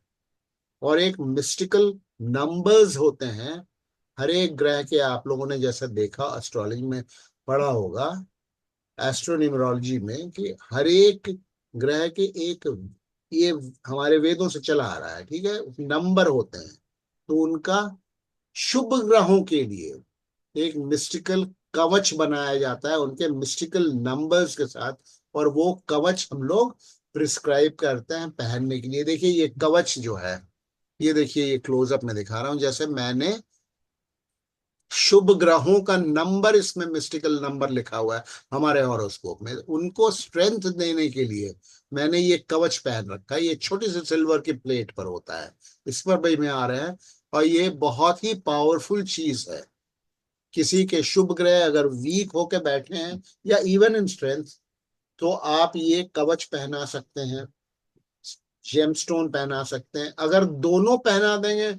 और एक मिस्टिकल नंबर्स होते हैं हर एक ग्रह के, आप लोगों ने जैसा देखा एस्ट्रोलॉजी में पढ़ा होगा, एस्ट्रोन्यूमरोलॉजी में, कि हर एक ग्रह के एक, ये हमारे वेदों से चला आ रहा है, ठीक है, नंबर होते हैं। तो उनका शुभ ग्रहों के लिए एक मिस्टिकल कवच बनाया जाता है उनके मिस्टिकल नंबर्स के साथ, और वो कवच हम लोग प्रिस्क्राइब करते हैं पहनने के लिए। देखिए ये कवच जो है, ये देखिए, ये क्लोजअप में दिखा रहा हूं, जैसे मैंने शुभ ग्रहों का नंबर, इसमें मिस्टिकल नंबर लिखा हुआ है हमारे हॉरोस्कोप में, उनको स्ट्रेंथ देने के लिए मैंने ये कवच पहन रखा है। ये छोटी सी सिल्वर की प्लेट पर होता है, इस पर भाई में आ रहे हैं, और ये बहुत ही पावरफुल चीज है। किसी के शुभ ग्रह अगर वीक होके बैठे हैं या इवन इन स्ट्रेंथ, तो आप ये कवच पहना सकते हैं, जेमस्टोन पहना सकते हैं। अगर दोनों पहना देंगे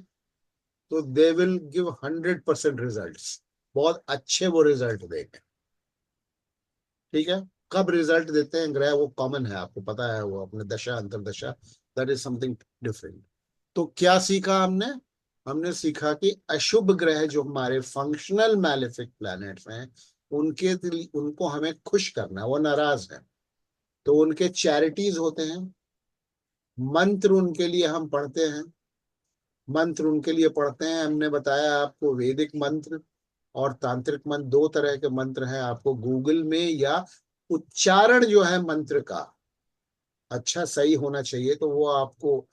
तो दे विल गिव 100% रिजल्ट्स, बहुत अच्छे वो रिजल्ट देंगे। ठीक है, कब रिजल्ट देते हैं ग्रह वो कॉमन है, आपको पता है, वो अपने दशा अंतरदशा, दैट इज समथिंग डिफरेंट। तो क्या सीखा हमने? हमने सीखा कि अशुभ ग्रह जो हमारे फंक्शनल मैलेफिक प्लैनेट्स हैं, उनको हमें खुश करना है, वो नाराज है, तो उनके चैरिटीज होते हैं, मंत्र उनके लिए हम पढ़ते हैं। मंत्र उनके लिए पढ़ते हैं, हमने बताया आपको, वैदिक मंत्र और तांत्रिक मंत्र, दो तरह के मंत्र हैं। आपको गूगल में, या उच्चारण जो है मंत्र का अच्छा सही होना चाहिए, तो वो आपको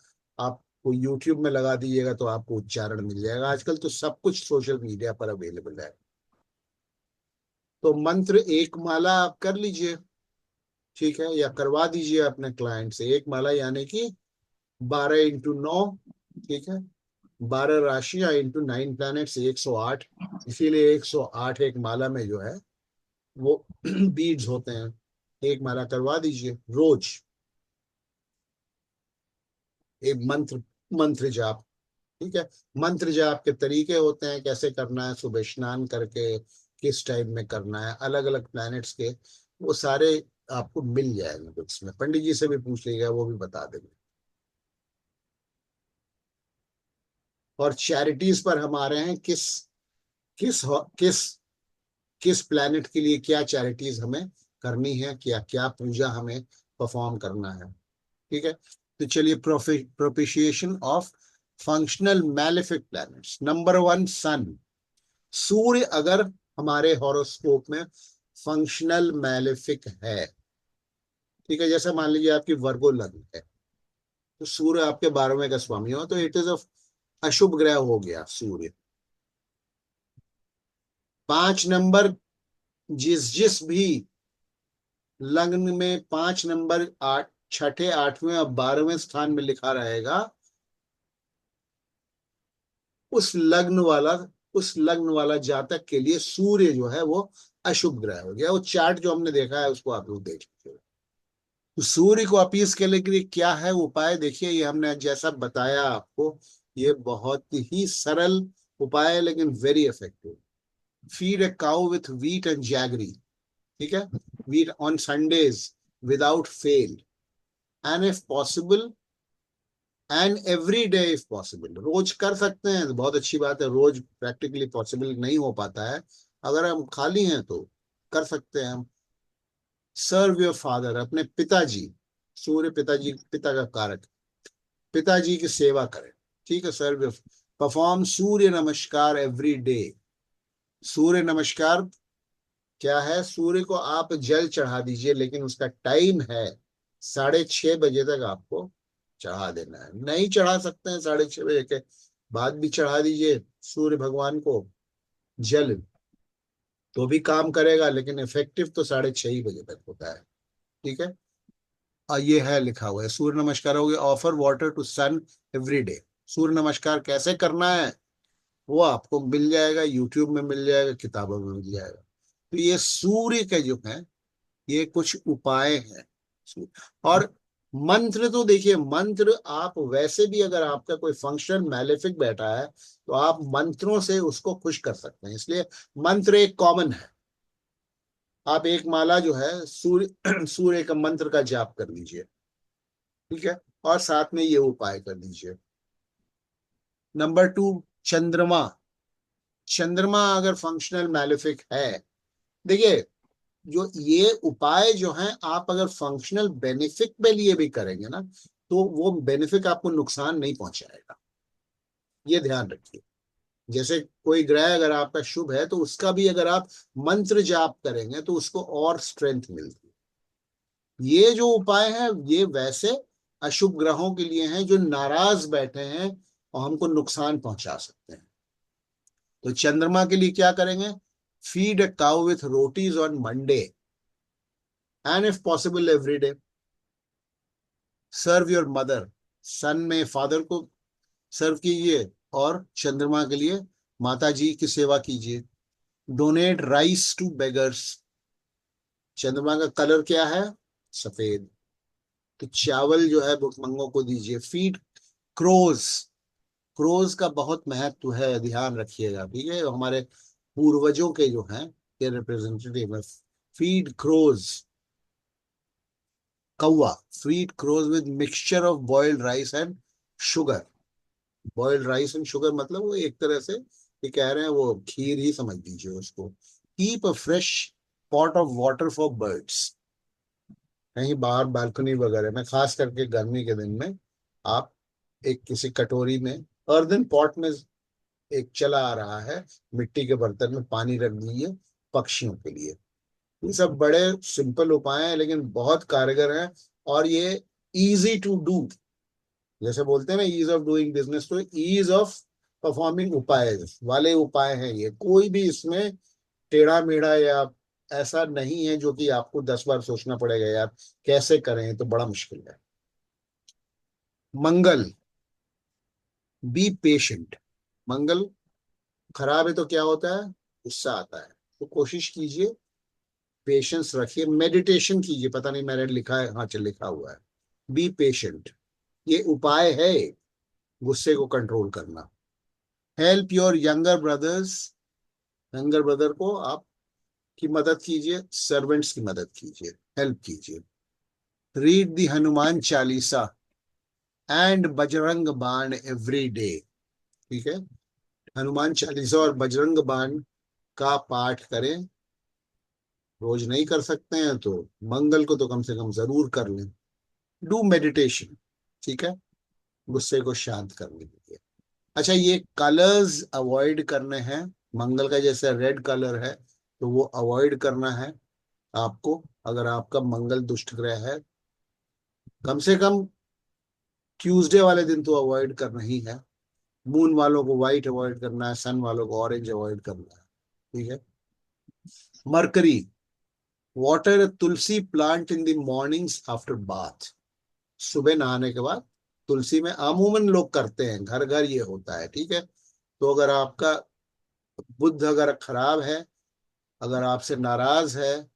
यूट्यूब में लगा दीजिएगा तो आपको उच्चारण मिल जाएगा। आजकल तो सब कुछ सोशल मीडिया पर अवेलेबल है। तो मंत्र एक माला आप कर लीजिए, ठीक है, या करवा दीजिए अपने क्लाइंट से। एक माला यानी कि 12 × 9, ठीक है, 12 राशियां इंटू 9 प्लैनेट्स, 108। इसीलिए 108 एक माला में जो है वो बीड्स होते हैं। एक माला करवा दीजिए रोज, एक मंत्र मंत्र जाप, ठीक है। मंत्र जाप के तरीके होते हैं, कैसे करना है, सुबह स्नान करके, किस टाइम में करना है, अलग अलग प्लैनेट्स के, वो सारे आपको मिल जाएंगे बुक्स में। पंडित जी से भी पूछ लीजिएगा, वो भी बता देंगे। और चैरिटीज पर हम आ रहे हैं, किस किस किस प्लैनेट के लिए क्या चैरिटीज हमें करनी है, क्या क्या पूजा हमें परफॉर्म करना है, ठीक है। तो चलिए, propitiation of functional malefic planets. Number 1, sun. Surya अगर हमारे हॉरोस्कोप में फंक्शनल मैलेफिक है, ठीक है, जैसे मान लीजिए आपकी वर्गो लग्न है, तो सूर्य आपके 12वें का स्वामी हो, तो इट इज अशुभ ग्रह हो गया सूर्य। 5 नंबर, जिस जिस भी लग्न में 5 नंबर, 8, छठे, 8वें और 12वें स्थान में लिखा रहेगा, उस लग्न वाला उस लग्न वाला जातक के लिए सूर्य जो है वो अशुभ ग्रह हो गया। वो चार्ट जो हमने देखा है उसको आप लोग देख लीजिए। तो सूर्य को अपीस करने के लिए क्या है उपाय, देखिए, ये हमने जैसा बताया आपको, ये बहुत ही सरल उपाय है, लेकिन very effective. Feed a cow with wheat and jaggery, ठीक है, wheat on Sundays without fail, and if possible and every day if possible. रोज कर सकते हैं तो बहुत अच्छी बात है, रोज प्रैक्टिकली पॉसिबल नहीं हो पाता है, अगर हम खाली हैं तो कर सकते हैं हम। सर्व योर फादर, अपने पिताजी, सूर्य पिताजी, पिता का कारक, पिताजी की सेवा करें, ठीक है। सर्व योर, परफॉर्म सूर्य नमस्कार एवरी डे। सूर्य नमस्कार क्या है? सूर्य को आप जल चढ़ा दीजिए, लेकिन उसका टाइम है 6:30 बजे तक आपको चढ़ा देना है। नहीं चढ़ा सकते हैं 6:30 बजे के बाद भी चढ़ा दीजिए सूर्य भगवान को जल, तो भी काम करेगा, लेकिन इफेक्टिव तो 6:30 बजे तक होता है, ठीक है। और ये है लिखा हुआ है, सूर्य नमस्कार हो गया। Offer water to sun every day. Surya Namaskar कैसे करना है वो आपको मिल जाएगा, यूट्यूब में मिल जाएगा, किताबों में मिल जाएगा। तो ये सूर्य के जो है ये कुछ उपाय हैं, और मंत्र तो देखिए, मंत्र आप वैसे भी अगर आपका कोई फंक्शन मैलेफिक बैठा है तो आप मंत्रों से उसको खुश कर सकते हैं, इसलिए मंत्र एक कॉमन है। आप एक माला जो है सूर्य सूर्य का मंत्र का जाप कर लीजिए, ठीक है, और साथ में ये उपाय कर दीजिए। नंबर 2, चंद्रमा। चंद्रमा अगर फंक्शनल मैलेफिक है, देखिए जो ये उपाय जो हैं आप अगर फंक्शनल बेनिफिट के लिए भी करेंगे ना तो वो बेनिफिट आपको नुकसान नहीं पहुंचाएगा, ये ध्यान रखिए। जैसे कोई ग्रह अगर आपका शुभ है तो उसका भी अगर आप मंत्र जाप करेंगे तो उसको और स्ट्रेंथ मिलती है। ये जो उपाय है ये वैसे अशुभ ग्रहों के लिए हैं जो नाराज बैठे हैं और हमको नुकसान पहुंचा सकते हैं। तो चंद्रमा के लिए क्या करेंगे? Feed a cow with rotis on Monday and if possible every day. Serve your mother, sun में फादर को सर्व कीजिए और चंद्रमा के लिए माता जी की सेवा कीजिए। Donate rice to beggars. चंद्रमा का कलर क्या है? सफेद, तो चावल जो है भुखमंगों को दीजिए। Feed crows. क्रोज का बहुत महत्व है, ध्यान रखिएगा, ठीक है, हमारे पूर्वजों के जो हैं ये रिप्रेजेंटेटिव है। फीड क्रोज, कौवा। Feed crows with mixture of boiled rice and sugar. Boiled rice and sugar मतलब वो एक तरह से ये कह रहे हैं वो खीर ही समझ लीजिए उसको। Keep a fresh pot of water for birds. कहीं बाहर बालकनी वगैरह में, खास करके गर्मी के दिन में, आप एक किसी कटोरी में, अर्दन पॉट में एक चला आ रहा है मिट्टी के बर्तन में पानी रख दीजिए पक्षियों के लिए। ये सब बड़े सिंपल उपाय हैं लेकिन बहुत कारगर हैं, और ये इजी टू डू। जैसे बोलते हैं ना ईज ऑफ डूइंग बिजनेस, तो ईज ऑफ परफॉर्मिंग उपाय वाले उपाय हैं ये। कोई भी इसमें टेढ़ा मेढ़ा या ऐसा नहीं है जो कि आपको 10 बार सोचना पड़ेगा यार कैसे करें, तो बड़ा मुश्किल है। मंगल, बी पेशेंट। मंगल खराब है तो क्या होता है? गुस्सा आता है। तो कोशिश कीजिए, पेशेंस रखिए, मेडिटेशन कीजिए। पता नहीं मैंने लिखा है, हाँ चल लिखा हुआ है, बी पेशेंट। ये उपाय है गुस्से को कंट्रोल करना। Help your younger brothers. Younger brother को आप की मदद कीजिए, सर्वेंट्स की मदद कीजिए, हेल्प कीजिए। Read the Hanuman Chalisa and Bajrang बाण एवरी डे। ठीक है, हनुमान चालीसा और बजरंग बाण का पाठ करें। रोज नहीं कर सकते हैं तो मंगल को तो कम से कम जरूर कर लें। डू मेडिटेशन, ठीक है, गुस्से को शांत करने के लिए। अच्छा, ये कलर्स अवॉइड करने हैं। मंगल का जैसे रेड कलर है तो वो अवॉइड करना है आपको, अगर आपका मंगल दुष्ट ग्रह है। कम से कम ट्यूसडे वाले दिन तो अवॉइड करना ही है। मून वालों को व्हाइट अवॉइड करना है, सन वालों को ऑरेंज अवॉइड करना है, ठीक है। Mercury, water tulsi plant in the mornings after bath. सुबह नहाने के बाद तुलसी में अमूमन लोग करते हैं, घर घर ये होता है, ठीक है। तो अगर आपका बुध अगर खराब है, अगर आपसे नाराज है,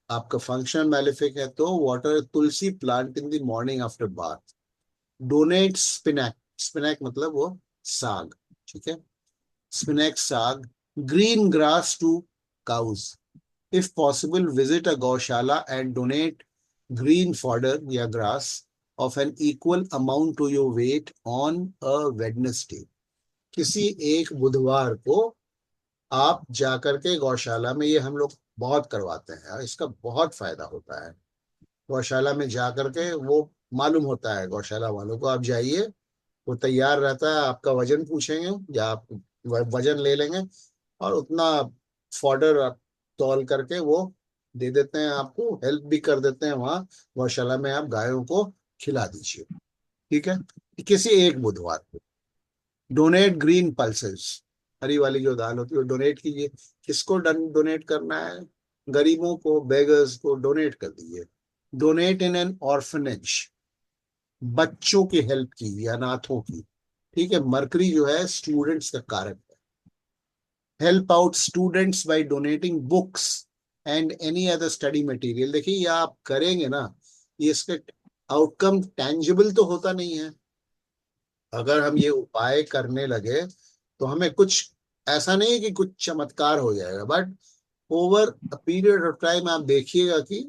आपका फंक्शन मैलिफिक है, तो water tulsi plant in the morning after bath. Donate spinach. Spinach मतलब वो साग, ठीक है, स्पिनैक साग। Green grass to cows. If possible visit a gaushala and donate green fodder या grass of an equal amount to your weight on a Wednesday. किसी एक बुधवार को आप जाकर के गौशाला में, ये हम लोग बहुत करवाते हैं, इसका बहुत फायदा होता है। गौशाला में जाकर के वो मालूम होता है गौशाला वालों को, आप जाइए, वो तैयार रहता है, आपका वजन पूछेंगे या आप वजन ले लेंगे और उतना फॉडर आप तौल करके वो दे देते हैं आपको, हेल्प भी कर देते हैं वहाँ गौशाला में, आप गायों को खिला दीजिए, ठीक है, किसी एक बुधवार को। डोनेट ग्रीन पल्सेस, हरी वाली जो दाल होती है वो डोनेट कीजिए। किसको डोनेट करना है? गरीबों को, बेगर्स को डोनेट कर दीजिए। डोनेट इन एन ऑर्फनेज, बच्चों की हेल्प कीजिए, अनाथों की, ठीक है। मरकरी जो है स्टूडेंट्स का कारक है। Help out students by donating books and any other study material. देखिए ये आप करेंगे ना ये इसका आउटकम टेंजिबल तो होता नहीं है। अगर हम ये उपाय करने लगे तो हमें कुछ, ऐसा नहीं है कि कुछ चमत्कार हो जाएगा, but over a period of time आप देखिएगा कि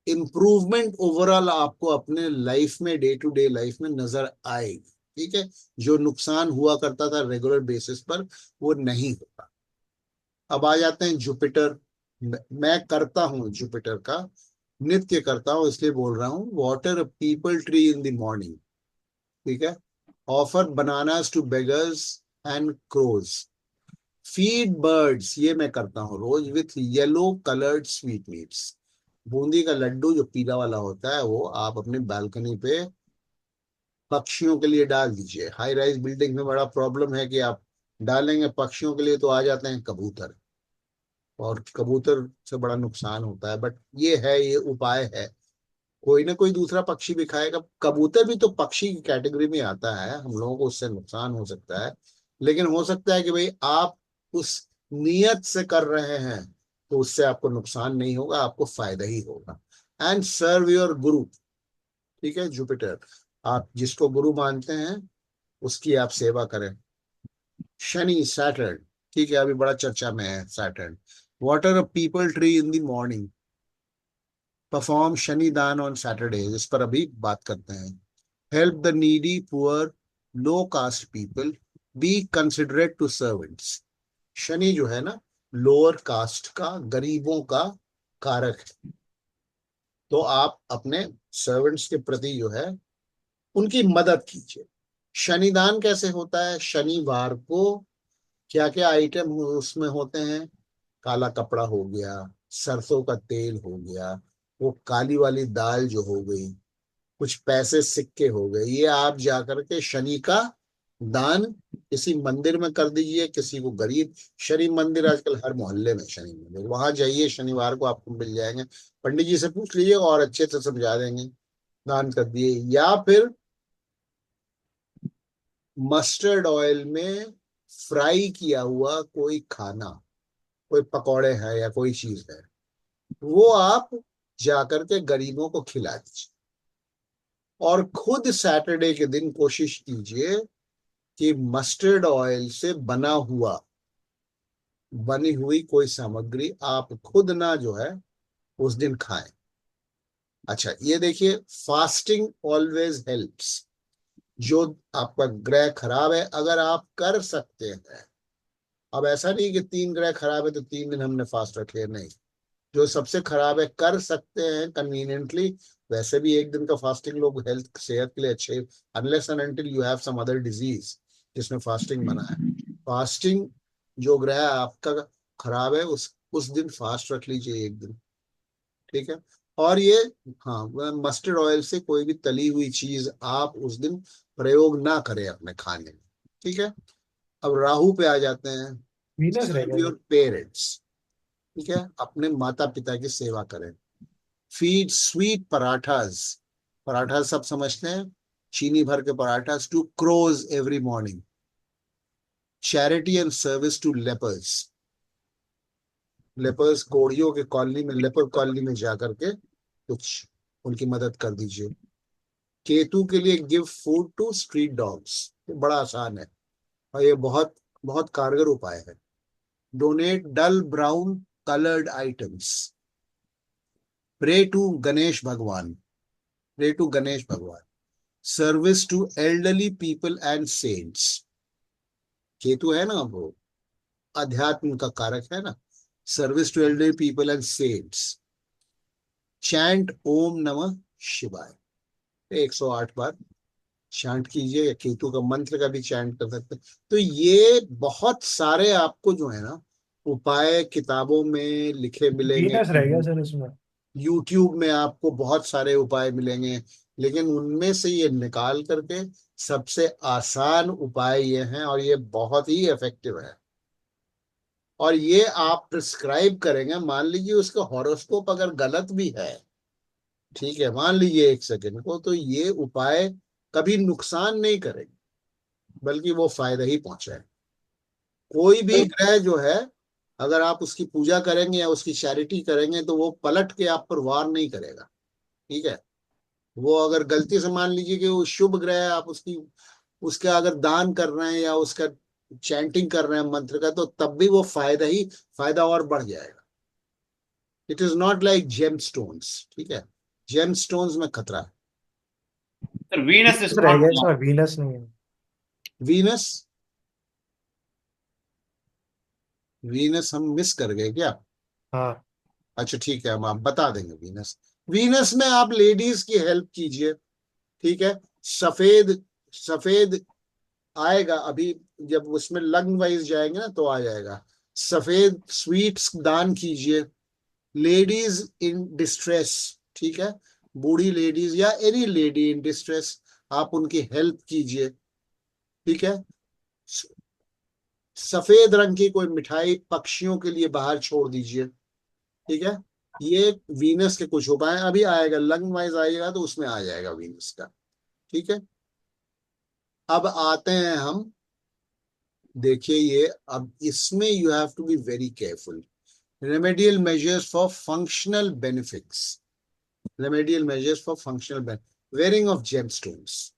इम्प्रूवमेंट ओवरऑल आपको अपने लाइफ में, डे टू डे लाइफ में नजर आएगी। ठीक है, जो नुकसान हुआ करता था रेगुलर बेसिस पर वो नहीं होता। अब आ जाते हैं जुपिटर। मैं करता हूं जुपिटर का नित्य करता हूं, इसलिए बोल रहा हूं। Water peepal tree in the morning, ठीक है। Offer bananas to beggars and crows, feed birds, ये मैं करता हूँ रोज, विथ येलो कलर्ड स्वीटमीट्स। बूंदी का लड्डू जो पीला वाला होता है वो आप अपनी बालकनी पे पक्षियों के लिए डाल दीजिए। हाई राइज बिल्डिंग में बड़ा प्रॉब्लम है कि आप डालेंगे पक्षियों के लिए तो आ जाते हैं कबूतर, और कबूतर से बड़ा नुकसान होता है। बट ये है, ये उपाय है, कोई ना कोई दूसरा पक्षी भी खाएगा। कबूतर भी तो पक्षी की कैटेगरी में आता है, हम लोगों को उससे नुकसान हो सकता है। लेकिन हो सकता है कि भाई आप उस नियत से कर रहे हैं तो उससे आपको नुकसान नहीं होगा, आपको फायदा ही होगा। एंड सर्व योर गुरु, ठीक है। जुपिटर, आप जिसको गुरु मानते हैं उसकी आप सेवा करें। शनि, सैटर्न, ठीक है, अभी बड़ा चर्चा में है Saturn. Water a peepal tree in the morning, perform Shani daan on Saturday, इस पर अभी बात करते हैं। Help the needy poor low caste people, be considerate to servants. Shani जो है ना, लोअर कास्ट का, गरीबों का कारक है। तो आप अपने सर्वेंट्स के प्रति जो है उनकी मदद कीजिए। शनिदान कैसे होता है? शनिवार को क्या क्या आइटम उसमें होते हैं? काला कपड़ा हो गया, सरसों का तेल हो गया, वो काली वाली दाल जो हो गई, कुछ पैसे सिक्के हो गए, ये आप जाकर के शनि का दान किसी मंदिर में कर दीजिए। किसी को गरीब, शनि मंदिर आजकल हर मोहल्ले में शनि मंदिर, वहां जाइए शनिवार को, आपको मिल जाएंगे। पंडित जी से पूछ लीजिए और अच्छे से समझा देंगे, दान कर दिए। या फिर मस्टर्ड ऑयल में फ्राई किया हुआ कोई खाना, कोई पकौड़े हैं या कोई चीज है, वो आप जाकर के गरीबों को खिला दीजिए। और खुद सैटरडे के दिन कोशिश कीजिए कि मस्टर्ड ऑयल से बनी हुई कोई सामग्री आप खुद ना जो है उस दिन खाएं। अच्छा, ये देखिए, फास्टिंग ऑलवेज हेल्प्स। जो आपका ग्रह खराब है, अगर आप कर सकते हैं, अब ऐसा नहीं कि 3 ग्रह खराब है तो 3 दिन हमने फास्ट रखे, नहीं। जो सबसे खराब है कर सकते हैं कन्वीनियंटली, वैसे भी 1 दिन का फास्टिंग लोग हेल्थ सेहत के लिए अच्छे, unless and until you have some other disease जिसमें फास्टिंग मना है। फास्टिंग, जो ग्रह आपका खराब है उस दिन फास्ट रख लीजिए 1 दिन, ठीक है। और ये, हाँ, मस्टर्ड ऑयल से कोई भी तली हुई चीज आप उस दिन प्रयोग ना करें अपने खाने में, ठीक है। अब राहु पे आ जाते हैं। वीनस सर्व रहेगा योर सर। पेरेंट्स, ठीक है, अपने माता पिता की सेवा करें। फीड स्वीट पराठास, पराठा सब समझते हैं, चीनी भर के parathas, to crows every morning. Charity and service to lepers, lepers कोढ़ियों के कॉलोनी में, लेपर कॉलोनी में जाकर के कुछ उनकी मदद कर दीजिए। केतु के लिए give food to street dogs, ये बड़ा आसान है और ये बहुत बहुत कारगर उपाय है। Donate dull brown coloured items. Pray to Ganesh Bhagwan, pray to Ganesh Bhagwan. Service to elderly people and saints, Ketu है ना वो, अध्यात्म का कारक है ना। Service to elderly people and saints. Chant Om Namah Shivaya, 108 bar chant कीजिए, या केतु का मंत्र का भी चैंट कर सकते हैं। तो ये बहुत सारे आपको जो है ना उपाय किताबों में लिखे मिलेंगे, वीनस रहेगा सर इसमें। यूट्यूब में आपको बहुत सारे उपाय मिलेंगे, लेकिन उनमें से ये निकाल करके सबसे आसान उपाय ये हैं और ये बहुत ही इफेक्टिव है। और ये आप प्रिस्क्राइब करेंगे, मान लीजिए उसका हॉरोस्कोप अगर गलत भी है, ठीक है, मान लीजिए 1 सेकंड को, तो ये उपाय कभी नुकसान नहीं करेंगे बल्कि वो फायदा ही पहुंचाए। कोई भी सर ग्रह जो है, अगर आप उसकी पूजा करेंगे या उसकी चैरिटी करेंगे तो वो पलट के आप पर वार नहीं करेगा। ठीक है। वो अगर गलती से मान लीजिए कि वो शुभ ग्रह है, आप उसका अगर दान कर रहे हैं या उसका चैंटिंग कर रहे हैं मंत्र का, तो तब भी वो फायदा और बढ़ जाएगा। It is not like gem stones, ठीक है। जेम स्टोन्स में खतरा है। Sir, Venus is रह not. गया इसमें, वीनस नहीं है। वीनस, वीनस हम मिस कर गए क्या? हाँ अच्छा ठीक है, हम आप बता देंगे। वीनस, वीनस में आप लेडीज की हेल्प कीजिए, ठीक है। सफेद सफेद आएगा अभी, जब उसमें लग्न वाइज जाएंगे ना तो आ जाएगा। सफेद स्वीट्स दान कीजिए। लेडीज इन डिस्ट्रेस, ठीक है, बूढ़ी लेडीज या एनी लेडी इन डिस्ट्रेस, आप उनकी हेल्प कीजिए, ठीक है। सफेद रंग की कोई मिठाई पक्षियों के लिए बाहर छोड़ दीजिए, ठीक है। ये वीनस के कुछ उपाय अभी आएगा, लग्न वाइज आएगा तो उसमें आ जाएगा वीनस का, ठीक है। अब आते हैं हम, देखिए ये, अब इसमें you have to be very careful. Remedial measures for functional benefits, remedial measures for functional benefit, wearing of gemstones.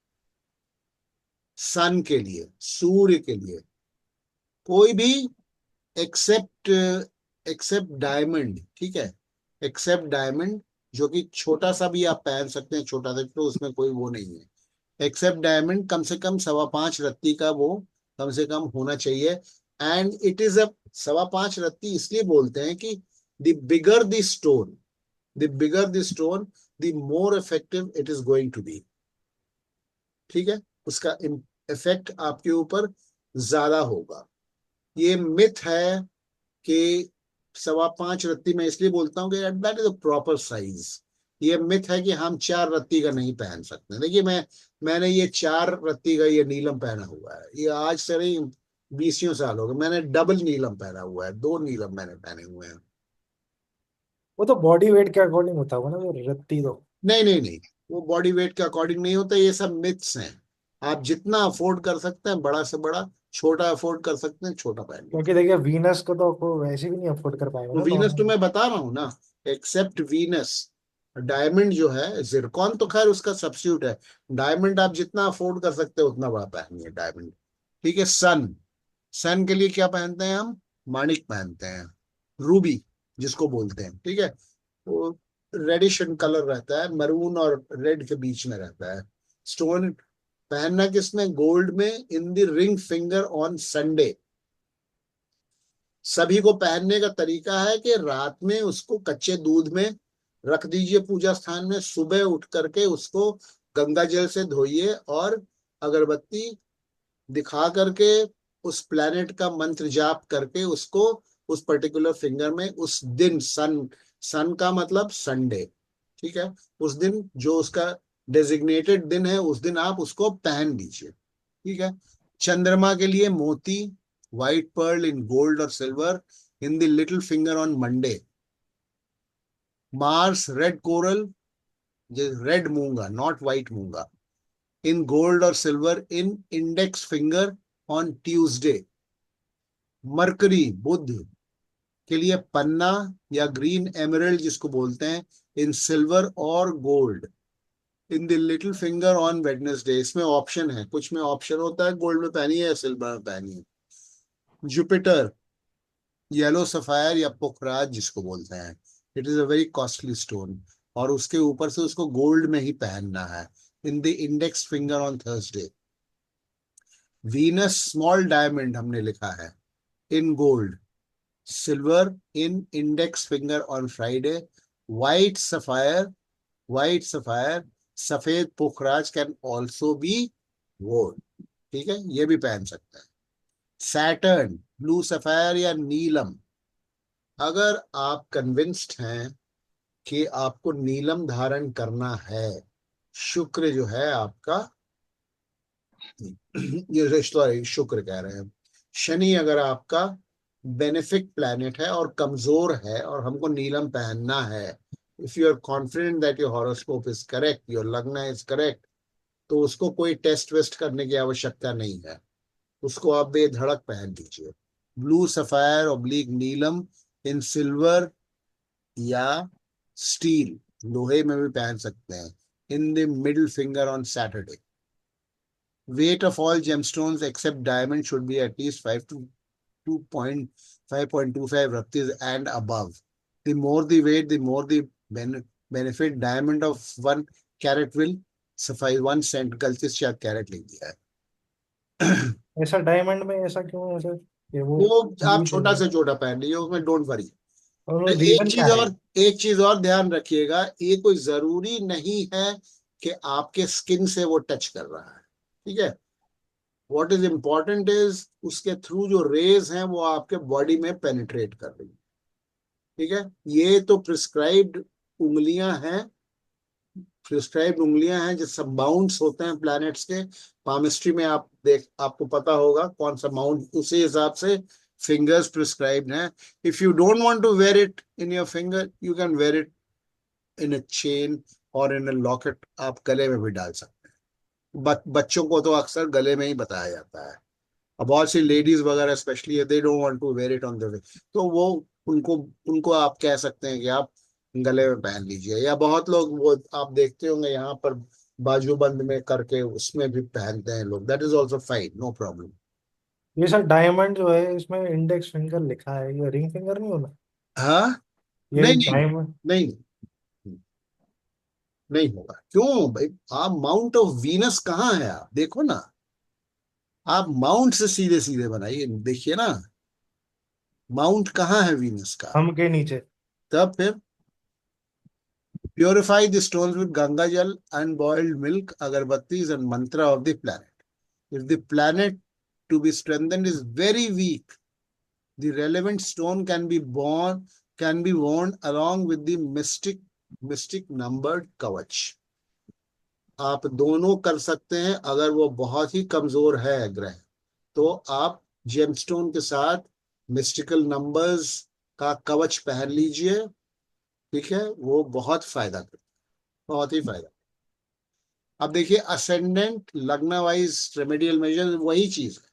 Sun के लिए, सूर्य के लिए, कोई भी एक्सेप्ट एक्सेप्ट डायमंड, ठीक है, एक्सेप्ट डायमंड, जो कि छोटा सा भी आप पहन सकते हैं, छोटा सा, तो उसमें कोई वो नहीं है। एक्सेप्ट डायमंड कम से कम 5.25 रत्ती का वो कम से कम होना चाहिए। एंड इट इज अ 5.25 रत्ती इसलिए बोलते हैं कि the bigger the stone, the bigger the stone, the more effective it is going to be, ठीक है। उसका इफेक्ट आपके ऊपर ज्यादा होगा। ये मिथ है कि 5.25 रत्ती, मैं इसलिए बोलता हूँ कि that is a proper size. ये मिथ है कि हम 4 रत्ती का नहीं पहन सकते। देखिए मैंने ये 4 रत्ती का ये नीलम पहना हुआ है, ये आज से नहीं 20 साल हो गए। मैंने डबल नीलम पहना हुआ है, 2 नीलम मैंने पहने हुए हैं। वो तो बॉडी वेट के अकॉर्डिंग होता होगा ना, वो रत्ती तो। नहीं नहीं नहीं, वो बॉडी वेट के अकॉर्डिंग नहीं होता, ये सब मिथ्स हैं। आप जितना अफोर्ड कर सकते हैं बड़ा से बड़ा, छोटा अफोर्ड कर सकते हैं छोटा पहन लीजिए। क्योंकि देखिए वीनस को तो आपको वैसे भी नहीं अफोर्ड कर पाएंगे वो ना वीनस तो नॉर्मल। मैं बता रहा हूँ ना, एक्सेप्ट वीनस। डायमंड जो है, जिरकॉन तो खैर उसका सब्स्टिट्यूट है। डायमंड आप जितना अफोर्ड कर सकते हो उतना बड़ा पहनिए डायमंड, ठीक है। सन, सन के लिए क्या पहनते हैं हम? माणिक पहनते हैं, रूबी जिसको बोलते हैं, ठीक है। वो रेडिश इन कलर रहता है, मरून और रेड के बीच में रहता है। स्टोन पहनना किसमें? गोल्ड में, in the ring finger on Sunday. सभी को पहनने का तरीका है कि रात में उसको कच्चे दूध में रख दीजिए पूजा स्थान में, सुबह उठ करके उसको गंगा जल से धोइए और अगरबत्ती दिखा करके उस प्लेनेट का मंत्र जाप करके उसको उस पर्टिकुलर फिंगर में उस दिन, सन, सन का मतलब संडे, ठीक है, उस दिन जो उसका डेजिग्नेटेड दिन है उस दिन आप उसको पहन लीजिए, ठीक है। चंद्रमा के लिए मोती, व्हाइट पर्ल इन गोल्ड और silver in the little finger on Monday. Mars red coral, red moonga not white moonga, in gold और silver in index finger on Tuesday. Mercury Budh के लिए पन्ना या ग्रीन एमरल्ड जिसको बोलते हैं, इन सिल्वर और gold in the little finger on Wednesday. इसमें ऑप्शन है, कुछ में ऑप्शन होता है गोल्ड में पहनिए या सिल्वर में पहनिए। जुपिटर येलो सफायर या पुखराज जिसको बोलते हैं, it is a very costly stone, और उसके ऊपर से उसको गोल्ड में ही पहनना है, in the index finger on Thursday. Venus small diamond हमने लिखा है, in gold, silver in index finger on Friday. White sapphire, white sapphire, सफेद पुखराज कैन ऑल्सो बी वोन, ठीक है, ये भी पहन सकते हैं। सैटर्न ब्लू सफायर या नीलम, अगर आप कन्विंस्ड हैं कि आपको नीलम धारण करना है, शुक्र जो है आपका, ये सॉरी शुक्र कह रहे हैं, शनि अगर आपका बेनिफिक प्लैनेट है और कमजोर है और हमको नीलम पहनना है, if you are confident that your horoscope is correct, your lagna is correct, तो उसको कोई टेस्ट वेस्ट करने की आवश्यकता नहीं है, उसको आप बेधड़क पहन लीजिए। ब्लू सफायर ऑब्लिक नीलम इन सिल्वर या स्टील, लोहे में भी पहन सकते हैं. In the middle finger on Saturday. Weight of all gemstones except diamond should be at least 5 to 5.25 ruptis and above. The more the weight, the more the benefit. Diamond of 1 carat will suffice. 1 cent, गलती से शायद carat लिख दिया है. ऐसा diamond में ऐसा क्यों है सर कि वो वो आप यूज छोटा से छोटा पहन लीजिए, उसमें डोंट वरी. और एक रीजन क्या चीज है? और एक चीज और ध्यान रखिएगा, ये कोई जरूरी नहीं है कि आपके स्किन से वो टच कर रहा है. ठीक है. व्हाट इज इंपॉर्टेंट इज उसके थ्रू जो रेज हैं वो आपके बॉडी में पेनिट्रेट कर रही है. ठीक है. ये तो प्रिस्क्राइब्ड उंगलियां हैं जिससे माउंट्स होते हैं प्लैनेट्स के. पामिस्ट्री में आपको पता होगा कौन सा माउंट, उसी हिसाब से फिंगर्स प्रिस्क्राइब्ड हैं. If you don't want to wear it in your finger, you can wear it in a chain और इन अ लॉकेट. आप गले में भी डाल सकते हैं. बच्चों को तो अक्सर गले में ही बताया जाता है. अब बहुत सी लेडीज वगैरह specially they don't want to wear it on the way, तो वो उनको उनको आप कह सकते हैं कि आप गले में पहन लीजिए. या बहुत लोग वो आप देखते होंगे यहाँ पर बाजूबंद में करके उसमें भी पहनते हैं लोग. That is also fine, no problem. ये सर डायमंड जो है इसमें इंडेक्स फिंगर लिखा है, ये रिंग फिंगर नहीं होना? हाँ. ये नहीं नहीं डायमंड नहीं नहीं होगा. क्यों भाई, आप माउंट ऑफ वीनस कहाँ है? आप देखो ना, आप माउंट से सीधे सीधे बनाइए, देखिए ना माउंट कहाँ है वीनस का. हम के नीचे। तब फिर purify the stones with Ganga Jal, unboiled milk, agarbattis, and mantra of the planet. If the planet to be strengthened is very weak, the relevant stone can be worn along with the mystic numbered kavach. आप दोनों कर सकते हैं. अगर वो बहुत ही कमजोर है ग्रह, तो आप जेमस्टोन के साथ मिस्टिकल नंबर्स का कवच पहन लीजिए. ठीक है. वो बहुत फायदा करता है, बहुत ही फायदा. अब देखिए असेंडेंट लग्न वाइज रेमेडियल मेजर वही चीज है,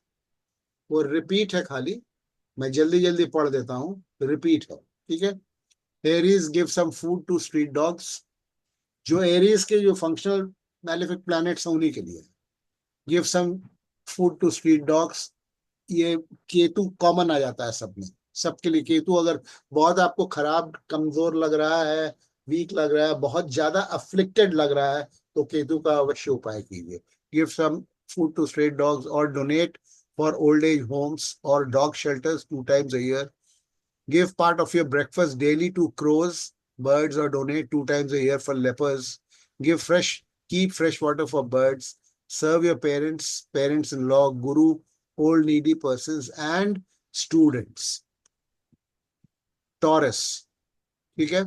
वो रिपीट है खाली. मैं जल्दी जल्दी पढ़ देता हूँ. रिपीट है. ठीक है. Aries give some food to street dogs. जो एरीज के जो फंक्शनल मैलेफिक प्लैनेट्स हैं उन्हीं के लिए. Give some food to street dogs. ये केतु कॉमन आ जाता है सब में, सबके लिए केतु. अगर बहुत आपको खराब कमजोर लग रहा है, वीक लग रहा है, बहुत ज्यादा अफ्लिक्टेड लग रहा है, तो केतु का अवश्य उपाय कीजिए. Give some food to straight dogs और donate for old age homes और dog shelters 2 times a year. Give part of your breakfast daily to crows, birds, or donate 2 times a year for lepers. Keep fresh water for birds. Serve your parents-in-law, guru, old needy persons, and students. Taurus. ठीक है.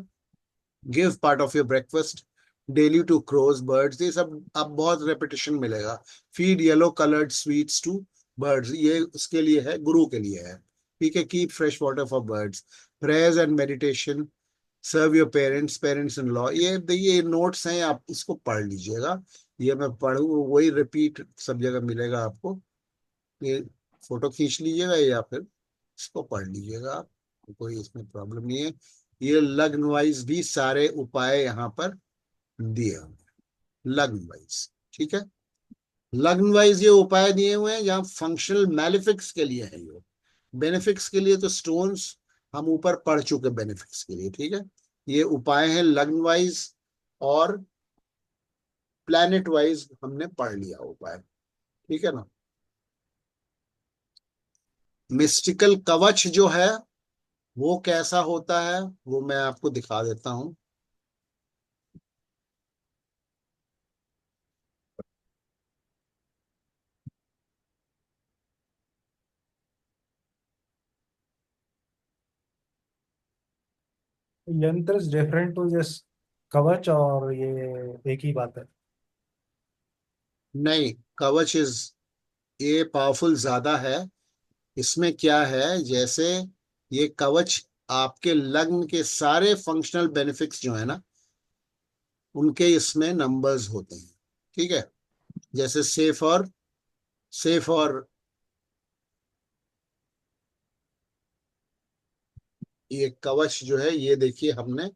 Give part of your breakfast daily to crows birds. ये सब अब बहुत repetition मिलेगा. Feed yellow coloured sweets to birds. ये उसके लिए है, गुरु के लिए है. ठीक है. Keep fresh water for birds. Prayers and meditation. Serve your parents in law. ये नोट्स हैं, आप इसको पढ़ लीजिएगा. ये मैं पढ़ू वही रिपीट सब जगह मिलेगा आपको. ये फोटो खींच लीजिएगा या फिर इसको पढ़ लीजिएगा आप, कोई इसमें प्रॉब्लम नहीं है. ये लग्न वाइज भी सारे उपाय यहाँ पर दिए हुए हैं, लग्न वाइज. ठीक है. लग्न वाइज ये उपाय दिए हुए हैं जहाँ फंक्शनल मैलिफिक्स के लिए है. ये बेनिफिक्स के लिए तो स्टोन्स हम ऊपर पढ़ चुके बेनिफिक्स के लिए. ठीक है. ये उपाय है लग्न वाइज और प्लैनेट वाइज हमने पढ़ लिया उपाय. ठीक है ना. मिस्टिकल कवच जो है वो कैसा होता है वो मैं आपको दिखा देता हूं. यंत्र इज डिफरेंट टू जस्ट कवच, और ये एक ही बात है? नहीं, कवच इज ये पावरफुल ज्यादा है. इसमें क्या है, जैसे ये कवच आपके लग्न के सारे फंक्शनल बेनिफिट्स जो है ना उनके इसमें नंबर्स होते हैं. ठीक है. जैसे सेफ और ये कवच जो है, ये देखिए हमने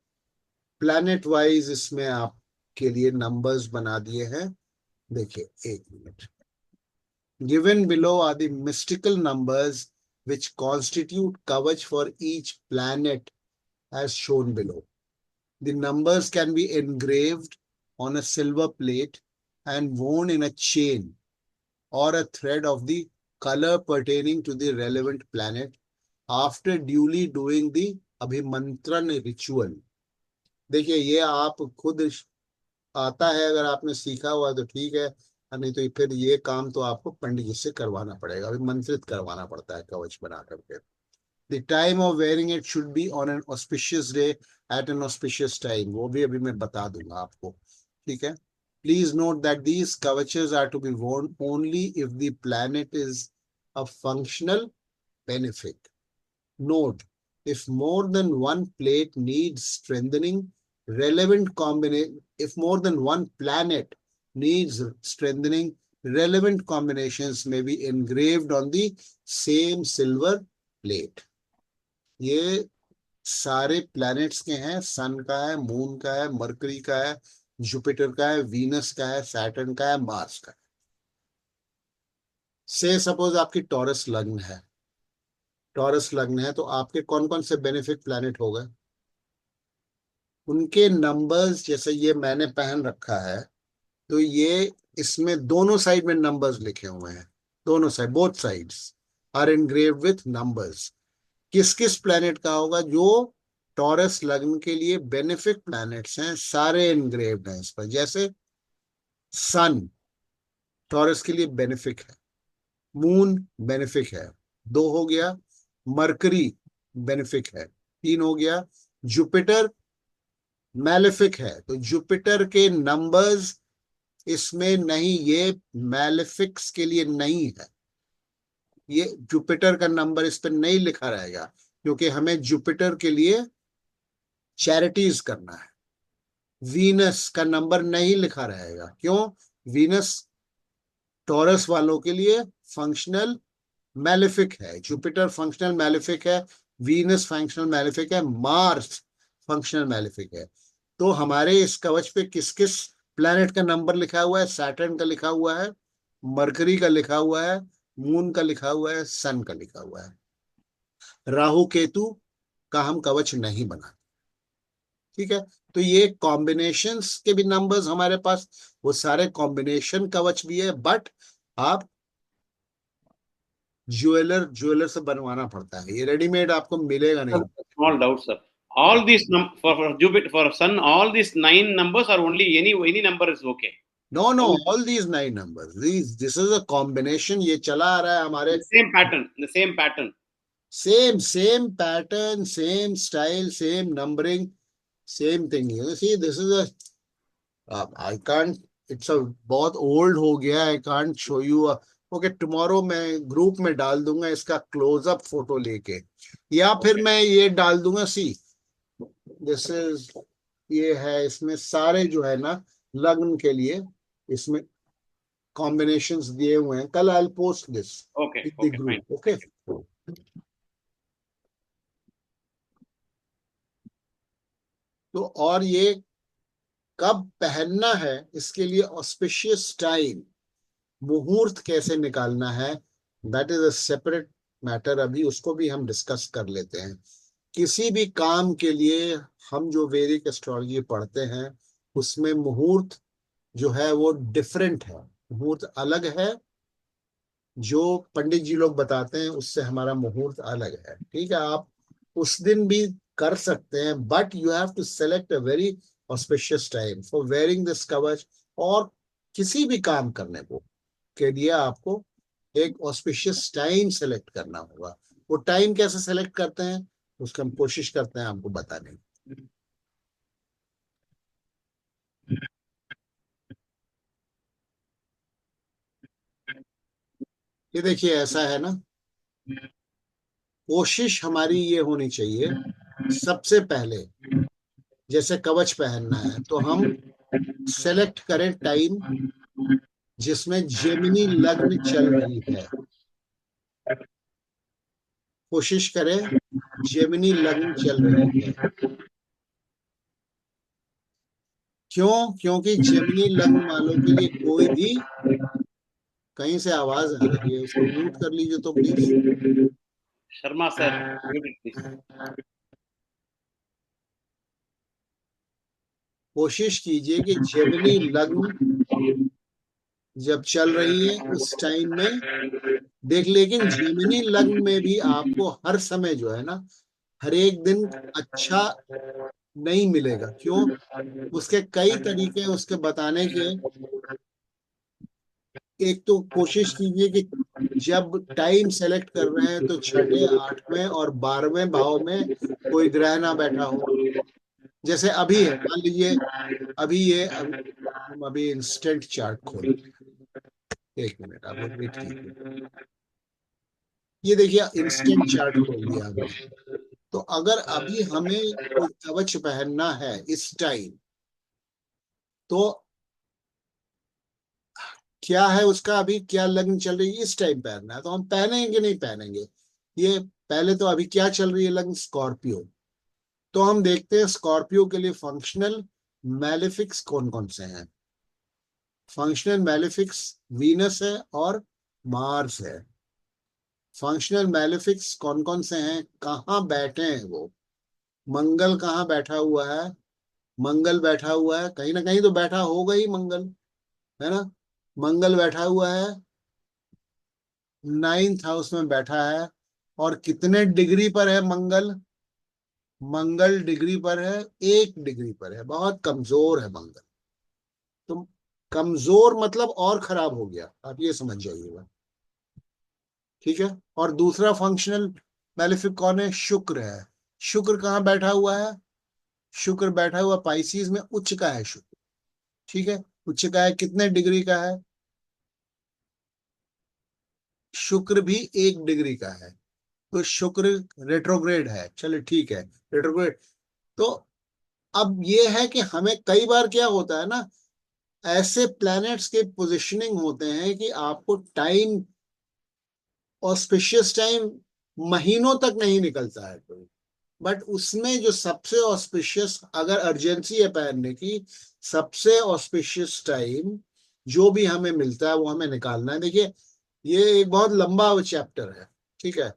प्लैनेट वाइज इसमें आपके लिए नंबर्स बना दिए हैं। देखिए, एक minute. Given below are the mystical numbers which constitute coverage for each planet as shown below. The numbers can be engraved on a silver plate and worn in a chain or a thread of the color pertaining to the relevant planet after duly doing the अभिमंत्रण ritual. देखिए, ये आप खुद आता है, अगर आपने सीखा हुआ तो ठीक है, नहीं तो फिर ये काम तो आपको पंडित जी से करवाना पड़ेगा, अभिमंत्रित करवाना पड़ता है कवच बना करके। The time of wearing it should be on an auspicious day at an auspicious time, वो भी अभी मैं बता दूंगा आपको, ठीक है। Please note that these kavaches are to be worn only if the planet is a functional benefic. Note, if more than one plate needs strengthening, if more than one planet needs strengthening, relevant combinations may be engraved on the same silver plate. ये सारे planets के हैं, सन का है, moon का है, mercury का है, जुपिटर का है, वीनस का है, सैटर्न का है, मार्स का है। से सपोज आपकी टॉरस लग्न है, टॉरस लग्न है, तो आपके कौन कौन से बेनिफिक प्लैनेट हो गए, उनके नंबर्स, जैसे ये मैंने पहन रखा है, तो ये इसमें दोनों साइड में नंबर्स लिखे हुए हैं, दोनों side, both sides are engraved with numbers. किस किस प्लैनेट का होगा, जो टॉरस लग्न के लिए बेनिफिक प्लैनेट्स हैं सारे एनग्रेव्ड हैं इस पर। जैसे सन टॉरस के लिए बेनिफिक है, मून बेनिफिक है, 2 हो गया, मरकरी बेनिफिक है, 3 हो गया, जुपिटर मैलेफिक है, तो जुपिटर के नंबर्स इसमें नहीं, ये मैलेफिक्स के लिए नहीं है, ये जुपिटर का नंबर इस पर नहीं लिखा रहेगा, क्योंकि हमें जुपिटर के लिए चैरिटीज करना है। वीनस का नंबर नहीं लिखा रहेगा, क्यों, वीनस टॉरस वालों के लिए फंक्शनल मैलेफिक है, जुपिटर फंक्शनल मैलेफिक है, वीनस फंक्शनल मैलेफिक है, मार्स फंक्शनल मैलेफिक है। तो हमारे इस कवच पे किस किस प्लैनेट का नंबर लिखा हुआ है, सैटर्न का लिखा हुआ है, मरकरी का लिखा हुआ है, मून का लिखा हुआ है, सन का लिखा हुआ है। राहु केतु का हम कवच नहीं बना, ठीक है। तो ये कॉम्बिनेशंस के भी नंबर्स हमारे पास, वो सारे कॉम्बिनेशन कवच भी है, बट आप ज्वेलर से बनवाना पड़ता है, ये रेडीमेड आपको मिलेगा नहीं। Small doubt, sir. All these for Jupiter, for Sun, all these 9 numbers are only any number is okay. No, all these 9 numbers, this is a combination, ये चला आ रहा है हमारे, The same pattern, same pattern, same style, same numbering, same thing. You see, this is a I can't, it's a बहुत old हो गया, I can't show you okay, tomorrow मैं group में डाल दूंगा इसका क्लोजअप फोटो लेके, या फिर मैं ये डाल दूंगा, सी दिस इज, ये है, इसमें सारे जो है ना लग्न के लिए इसमें कॉम्बिनेशंस दिए हुए हैं। कल I will post this okay, with the okay, fine. Group, okay. तो और ये कब पहनना है, इसके लिए ऑस्पिशियस टाइम, मुहूर्त कैसे निकालना है, that is a separate matter, अभी उसको भी हम डिस्कस कर लेते हैं। किसी भी काम के लिए हम जो वैदिक एस्ट्रोलॉजी पढ़ते हैं उसमें मुहूर्त जो है वो डिफरेंट है, मुहूर्त अलग है, जो पंडित जी लोग बताते हैं उससे हमारा मुहूर्त अलग है, ठीक है। आप उस दिन भी कर सकते हैं, but you have to select a very auspicious time for wearing this kavach, और किसी भी काम करने को के लिए आपको एक ऑस्पिशियस टाइम सेलेक्ट करना होगा। वो टाइम कैसे सेलेक्ट करते हैं उसका हम कोशिश करते हैं आपको बताने की। ये देखिए, ऐसा है ना, कोशिश हमारी ये होनी चाहिए, सबसे पहले जैसे कवच पहनना है तो हम सेलेक्ट करें टाइम जिसमें जेमिनी लग्न चल रही है, कोशिश करें जेमिनी लग्न चल रही है। क्यों? क्योंकि जेमिनी लग्न वालों के लिए कोई भी, कहीं से आवाज आ रही है, उसको म्यूट कर लीजिए तो please. Sharma sir, mute it please. कोशिश कीजिए कि जेमिनी लग्न जब चल रही है उस टाइम में देख, लेकिन जेमिनी लग्न में भी आपको हर समय जो है ना, हर एक दिन अच्छा नहीं मिलेगा। क्यों? उसके कई तरीके उसके बताने के। एक तो कोशिश कीजिए कि जब टाइम सेलेक्ट कर रहे हैं तो छठे, आठवें और 12वें भाव में कोई ग्रह ना बैठा हो। जैसे अभी है, मान लीजिए अभी ये हम अभी इंस्टेंट चार्ट खोल, एक मिनट आप लोग वेट कीजिए। ये देखिए इंस्टेंट चार्ट खोल दिया हमने। तो अगर अभी हमें कोई कवच पहनना है इस टाइम, तो क्या है उसका, अभी क्या लग्न चल रही है, इस टाइम पहनना है तो हम पहनेंगे नहीं पहनेंगे। ये पहले तो अभी क्या चल रही है लग्न, स्कॉर्पियो। तो हम देखते हैं स्कॉर्पियो के लिए फंक्शनल मैलेफिक्स कौन कौन से हैं। फंक्शनल मैलेफिक्स वीनस है और मार्स है। फंक्शनल मैलेफिक्स कौन कौन से हैं, कहाँ बैठे हैं वो। मंगल कहाँ बैठा हुआ है? मंगल बैठा हुआ है, कहीं ना कहीं तो बैठा होगा ही मंगल, है ना। मंगल बैठा हुआ है 9th हाउस में बैठा है। और कितने डिग्री पर है मंगल? मंगल डिग्री पर है, 1 डिग्री पर है, बहुत कमजोर है मंगल। तो कमजोर मतलब और खराब हो गया, आप ये समझ जाइएगा। ठीक है। और दूसरा फंक्शनल मैलेफिक कौन है? शुक्र है। शुक्र कहाँ बैठा हुआ है? शुक्र बैठा हुआ पाइसिस में, उच्च का है शुक्र। ठीक है। उच्च का है, कितने डिग्री का है? शुक्र भी 1 डिग्री का है। तो शुक्र रेट्रोग्रेड है, चलिए ठीक है, रेट्रोग्रेड। तो अब ये है कि हमें कई बार क्या होता है ना, ऐसे प्लैनेट्स के पोजिशनिंग होते हैं कि आपको टाइम, ऑस्पिशियस टाइम महीनों तक नहीं निकलता है कोई। बट उसमें जो सबसे ऑस्पिशियस, अगर अर्जेंसी है पहनने की, सबसे ऑस्पिशियस टाइम जो भी हमें मिलता है वो हमें निकालना है। देखिए ये एक बहुत लंबा चैप्टर है। ठीक है।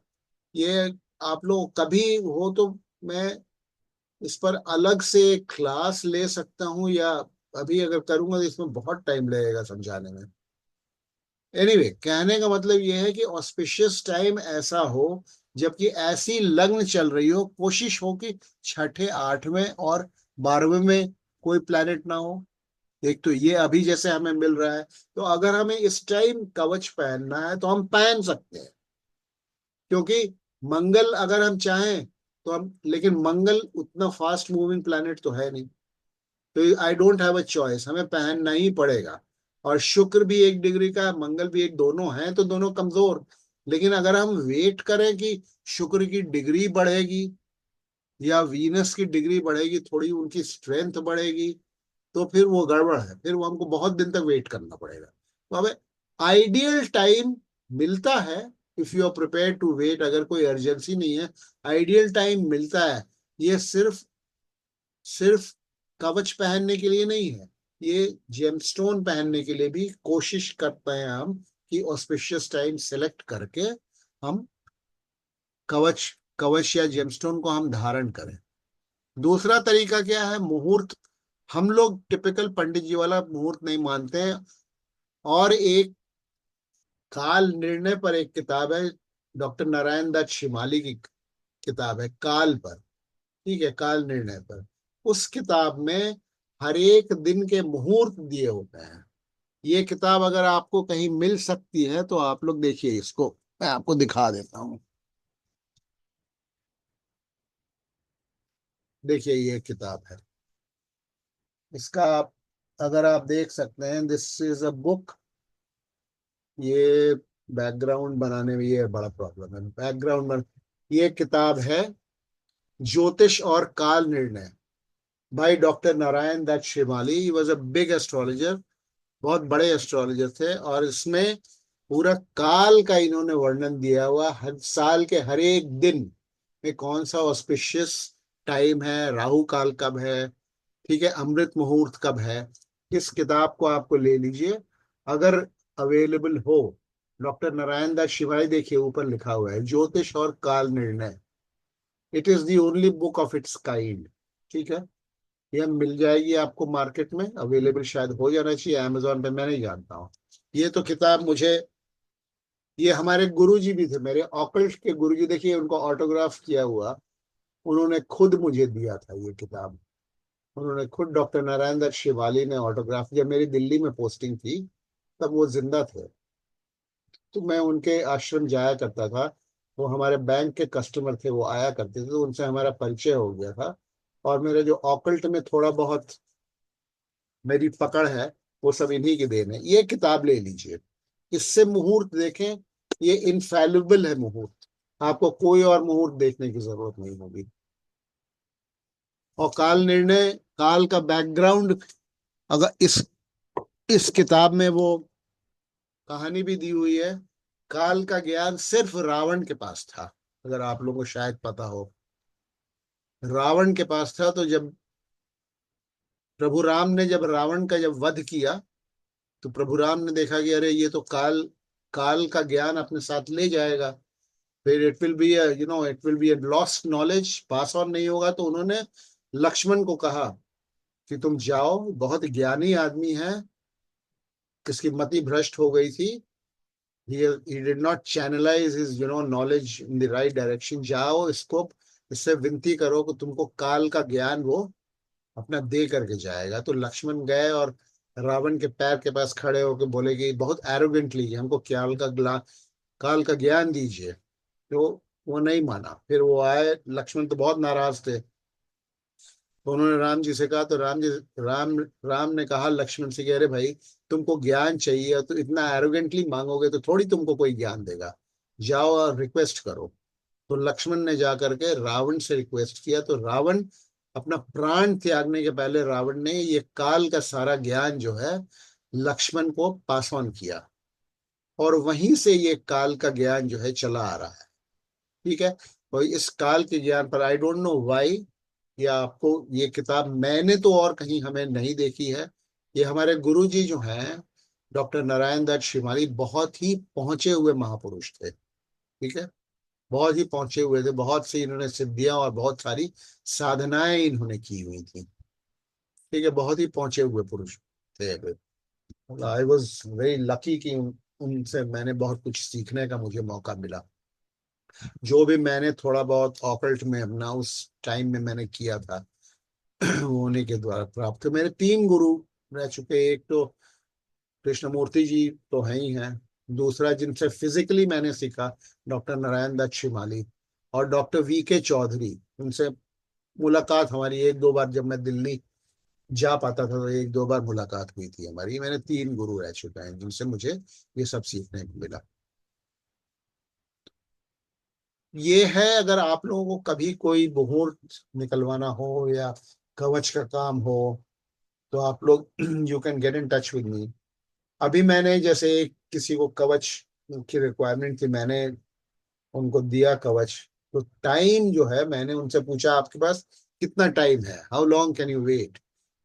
ये आप लोग कभी हो तो मैं इस पर अलग से क्लास ले सकता हूँ, या अभी अगर करूंगा तो इसमें बहुत टाइम लगेगा समझाने में। एनीवे, कहने का मतलब ये है कि ऑस्पिशियस टाइम ऐसा हो जबकि ऐसी लग्न चल रही हो, कोशिश हो कि छठे, 8वें और 12वें में कोई प्लैनेट ना हो। एक तो ये अभी जैसे हमें मिल रहा है, तो अगर हमें इस टाइम कवच पहनना है तो हम पहन सकते हैं। क्योंकि मंगल अगर हम चाहें तो हम, लेकिन मंगल उतना फास्ट मूविंग प्लैनेट तो है नहीं, तो I don't have a choice, हमें पहनना ही पड़ेगा। और शुक्र भी 1 डिग्री का, मंगल भी एक, दोनों हैं तो दोनों कमजोर। लेकिन अगर हम वेट करें कि शुक्र की डिग्री बढ़ेगी या वीनस की डिग्री बढ़ेगी, थोड़ी उनकी स्ट्रेंथ बढ़ेगी, तो फिर वो गड़बड़ है, फिर वो हमको बहुत दिन तक वेट करना पड़ेगा। तो हमें आइडियल टाइम मिलता है, if you are prepare to wait, अगर कोई अर्जेंसी नहीं है, आइडियल टाइम मिलता है। ये सिर्फ सिर्फ कवच पहनने के लिए नहीं है, ये जेमस्टोन पहनने के लिए भी कोशिश करते हैं हम कि ऑस्पिशियस टाइम सेलेक्ट करके हम कवच कवच या जेमस्टोन को हम धारण करें। दूसरा तरीका क्या है? मुहूर्त। हम लोग टिपिकल पंडित जी वाला मुहूर्त नहीं मानते हैं। और एक काल निर्णय पर एक किताब है, डॉक्टर नारायण दत्त शिमाली की किताब है काल पर। ठीक है, काल निर्णय पर। उस किताब में हर एक दिन के मुहूर्त दिए होते हैं। ये किताब अगर आपको कहीं मिल सकती है तो आप लोग देखिए इसको, मैं आपको दिखा देता हूँ। देखिए ये किताब है, इसका आप, अगर आप देख सकते हैं, दिस इज अ बुक। ये बैकग्राउंड बनाने में ये बड़ा प्रॉब्लम है, बैकग्राउंड बन, ये किताब है ज्योतिष और काल निर्णय, भाई doctor Narayan Dutt Shrimali. He was a big astrologer, बहुत बड़े एस्ट्रोलॉजर थे। और इसमें पूरा काल का इन्होंने वर्णन दिया हुआ, हर साल के हर एक दिन में कौन सा ऑस्पिशियस टाइम है, राहु काल कब है, ठीक है, अमृत मुहूर्त कब है, इस किताब को आपको ले लीजिए अगर अवेलेबल हो। डॉक्टर नारायण दास शिवाई, देखिए ऊपर लिखा हुआ है ज्योतिष और काल निर्णय। It is the only book of its kind. ठीक है, ये मिल जाएगी आपको मार्केट में, अवेलेबल शायद हो जाना चाहिए अमेजोन पे, मैं नहीं जानता हूँ। ये तो किताब मुझे, ये हमारे गुरुजी भी थे, मेरे ऑकल्ट के गुरुजी, देखिए उनको ऑटोग्राफ किया हुआ, उन्होंने खुद मुझे दिया था ये किताब। उन्होंने खुद, डॉक्टर नारायण दत्त शिवाली ने ऑटोग्राफ, जब मेरी दिल्ली में पोस्टिंग थी तब वो जिंदा थे, तो मैं उनके आश्रम जाया करता था। वो हमारे बैंक के कस्टमर थे, वो आया करते थे, तो उनसे हमारा परिचय हो गया था। और मेरे जो ऑकल्ट में थोड़ा बहुत मेरी पकड़ है, वो सब इन्हीं की देन है। ये किताब ले लीजिए, इससे मुहूर्त देखें, ये इनफैलिबल है मुहूर्त, आपको कोई और मुहूर्त देखने की जरूरत नहीं होगी। और काल निर्णय, काल का बैकग्राउंड, अगर इस किताब में वो कहानी भी दी हुई है। काल का ज्ञान सिर्फ रावण के पास था, अगर आप लोगों को शायद पता हो, रावण के पास था। तो जब प्रभु राम ने जब रावण का जब वध किया, तो प्रभु राम ने देखा कि अरे ये तो काल काल का ज्ञान अपने साथ ले जाएगा, फिर it will be it will be a lost knowledge, pass on नहीं होगा। तो उन्होंने लक्ष्मण को कहा कि तुम जाओ, बहुत ज्ञानी आदमी है, इसकी मति भ्रष्ट हो गई थी, he did not channelize his knowledge in the right direction। जाओ, इसको इससे विनती करो कि तुमको काल का ज्ञान वो अपना दे करके जाएगा। तो लक्ष्मण गए और रावण के पैर के पास खड़े होकर बोले कि बहुत एरोगेंटली, हमको काल का ज्ञान दीजिए। तो वो नहीं माना, फिर वो आए, लक्ष्मण तो बहुत नाराज थे। तो उन्होंने राम जी से कहा, तो राम ने कहा लक्ष्मण से कि अरे भाई, तुमको ज्ञान चाहिए तो इतना एरोगेंटली मांगोगे तो थोड़ी तुमको कोई ज्ञान देगा, जाओ और रिक्वेस्ट करो। तो लक्ष्मण ने जाकर के रावण से रिक्वेस्ट किया, तो रावण अपना प्राण त्यागने के पहले रावण ने ये काल का सारा ज्ञान जो है लक्ष्मण को पास ऑन किया, और वहीं से ये काल का ज्ञान जो है चला आ रहा है। ठीक है, और इस काल के ज्ञान पर आई डोंट नो व्हाई, या आपको ये किताब मैंने तो और कहीं हमें नहीं देखी है। ये हमारे गुरुजी जो हैं डॉक्टर नारायण दत्त शिवाली, बहुत ही पहुंचे हुए महापुरुष थे। ठीक है, बहुत ही पहुंचे हुए थे, बहुत सी इन्होंने सिद्धियां और बहुत सारी साधनाएं इन्होंने की हुई थी। ठीक है, बहुत ही पहुंचे हुए पुरुष थे। आई वॉज वेरी लकी कि उनसे मैंने बहुत कुछ सीखने का मुझे मौका मिला। जो भी मैंने थोड़ा बहुत ऑकल्ट में अपना उस टाइम में मैंने किया था, वो उन्हीं के द्वारा प्राप्त। मेरे 3 गुरु रह चुके, एक तो कृष्णमूर्ति जी तो है ही हैं, दूसरा जिनसे फिजिकली मैंने सीखा डॉक्टर नारायण दत्त शिमाली, और डॉक्टर VK चौधरी। उनसे मुलाकात हमारी 1-2 बार, जब मैं दिल्ली जा पाता था तो 1-2 बार मुलाकात हुई थी हमारी। मैंने 3 गुरु रह चुके हैं जिनसे मुझे ये सब सीखने को मिला। ये है, अगर आप लोगों को कभी कोई मुहूर्त निकलवाना हो या कवच का काम हो, तो आप लोग you can get in touch with मी। अभी मैंने जैसे एक किसी को कवच की रिक्वायरमेंट थी, मैंने उनको दिया कवच। तो टाइम जो है, मैंने उनसे पूछा आपके पास कितना टाइम है, how long can you wait.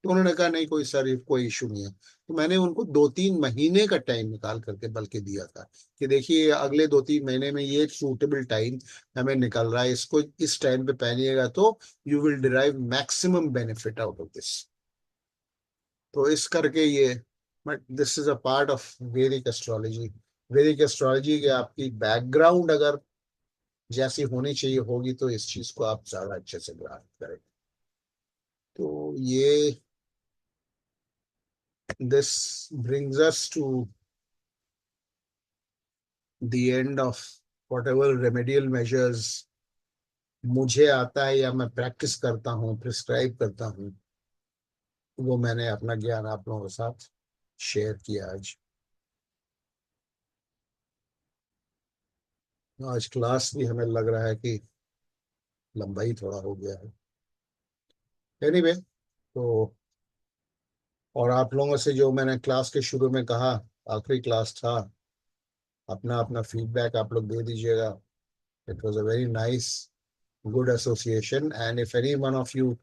तो उन्होंने कहा नहीं कोई सर, कोई इशू नहीं है। तो मैंने उनको 2-3 महीने का टाइम निकाल करके बल्कि दिया था कि देखिए अगले 2-3 महीने में ये सूटेबल टाइम हमें निकल रहा है, इसको इस टाइम पे पहनिएगा तो you will derive maximum benefit out of this. तो इस करके ये, but this is a part of वैदिक एस्ट्रोलॉजी। वैदिक एस्ट्रोलॉजी के आपकी बैकग्राउंड अगर जैसी होनी चाहिए होगी, तो इस चीज को आप ज्यादा अच्छे से ग्रहण करें। तो ये, this brings us to the end of whatever remedial measures मुझे आता है या मैं प्रैक्टिस करता हूँ, प्रिस्क्राइब करता हूँ, वो मैंने अपना ज्ञान आप लोगों के साथ शेयर किया आज। आज क्लास भी हमें लग रहा है कि लंबा ही थोड़ा हो गया है। एनीवे, तो और आप लोगों से जो मैंने क्लास के शुरू में कहा, आखिरी क्लास था, अपना अपना फीडबैक आप लोग दे दीजिएगा। It was a very nice, good association, and if any one of you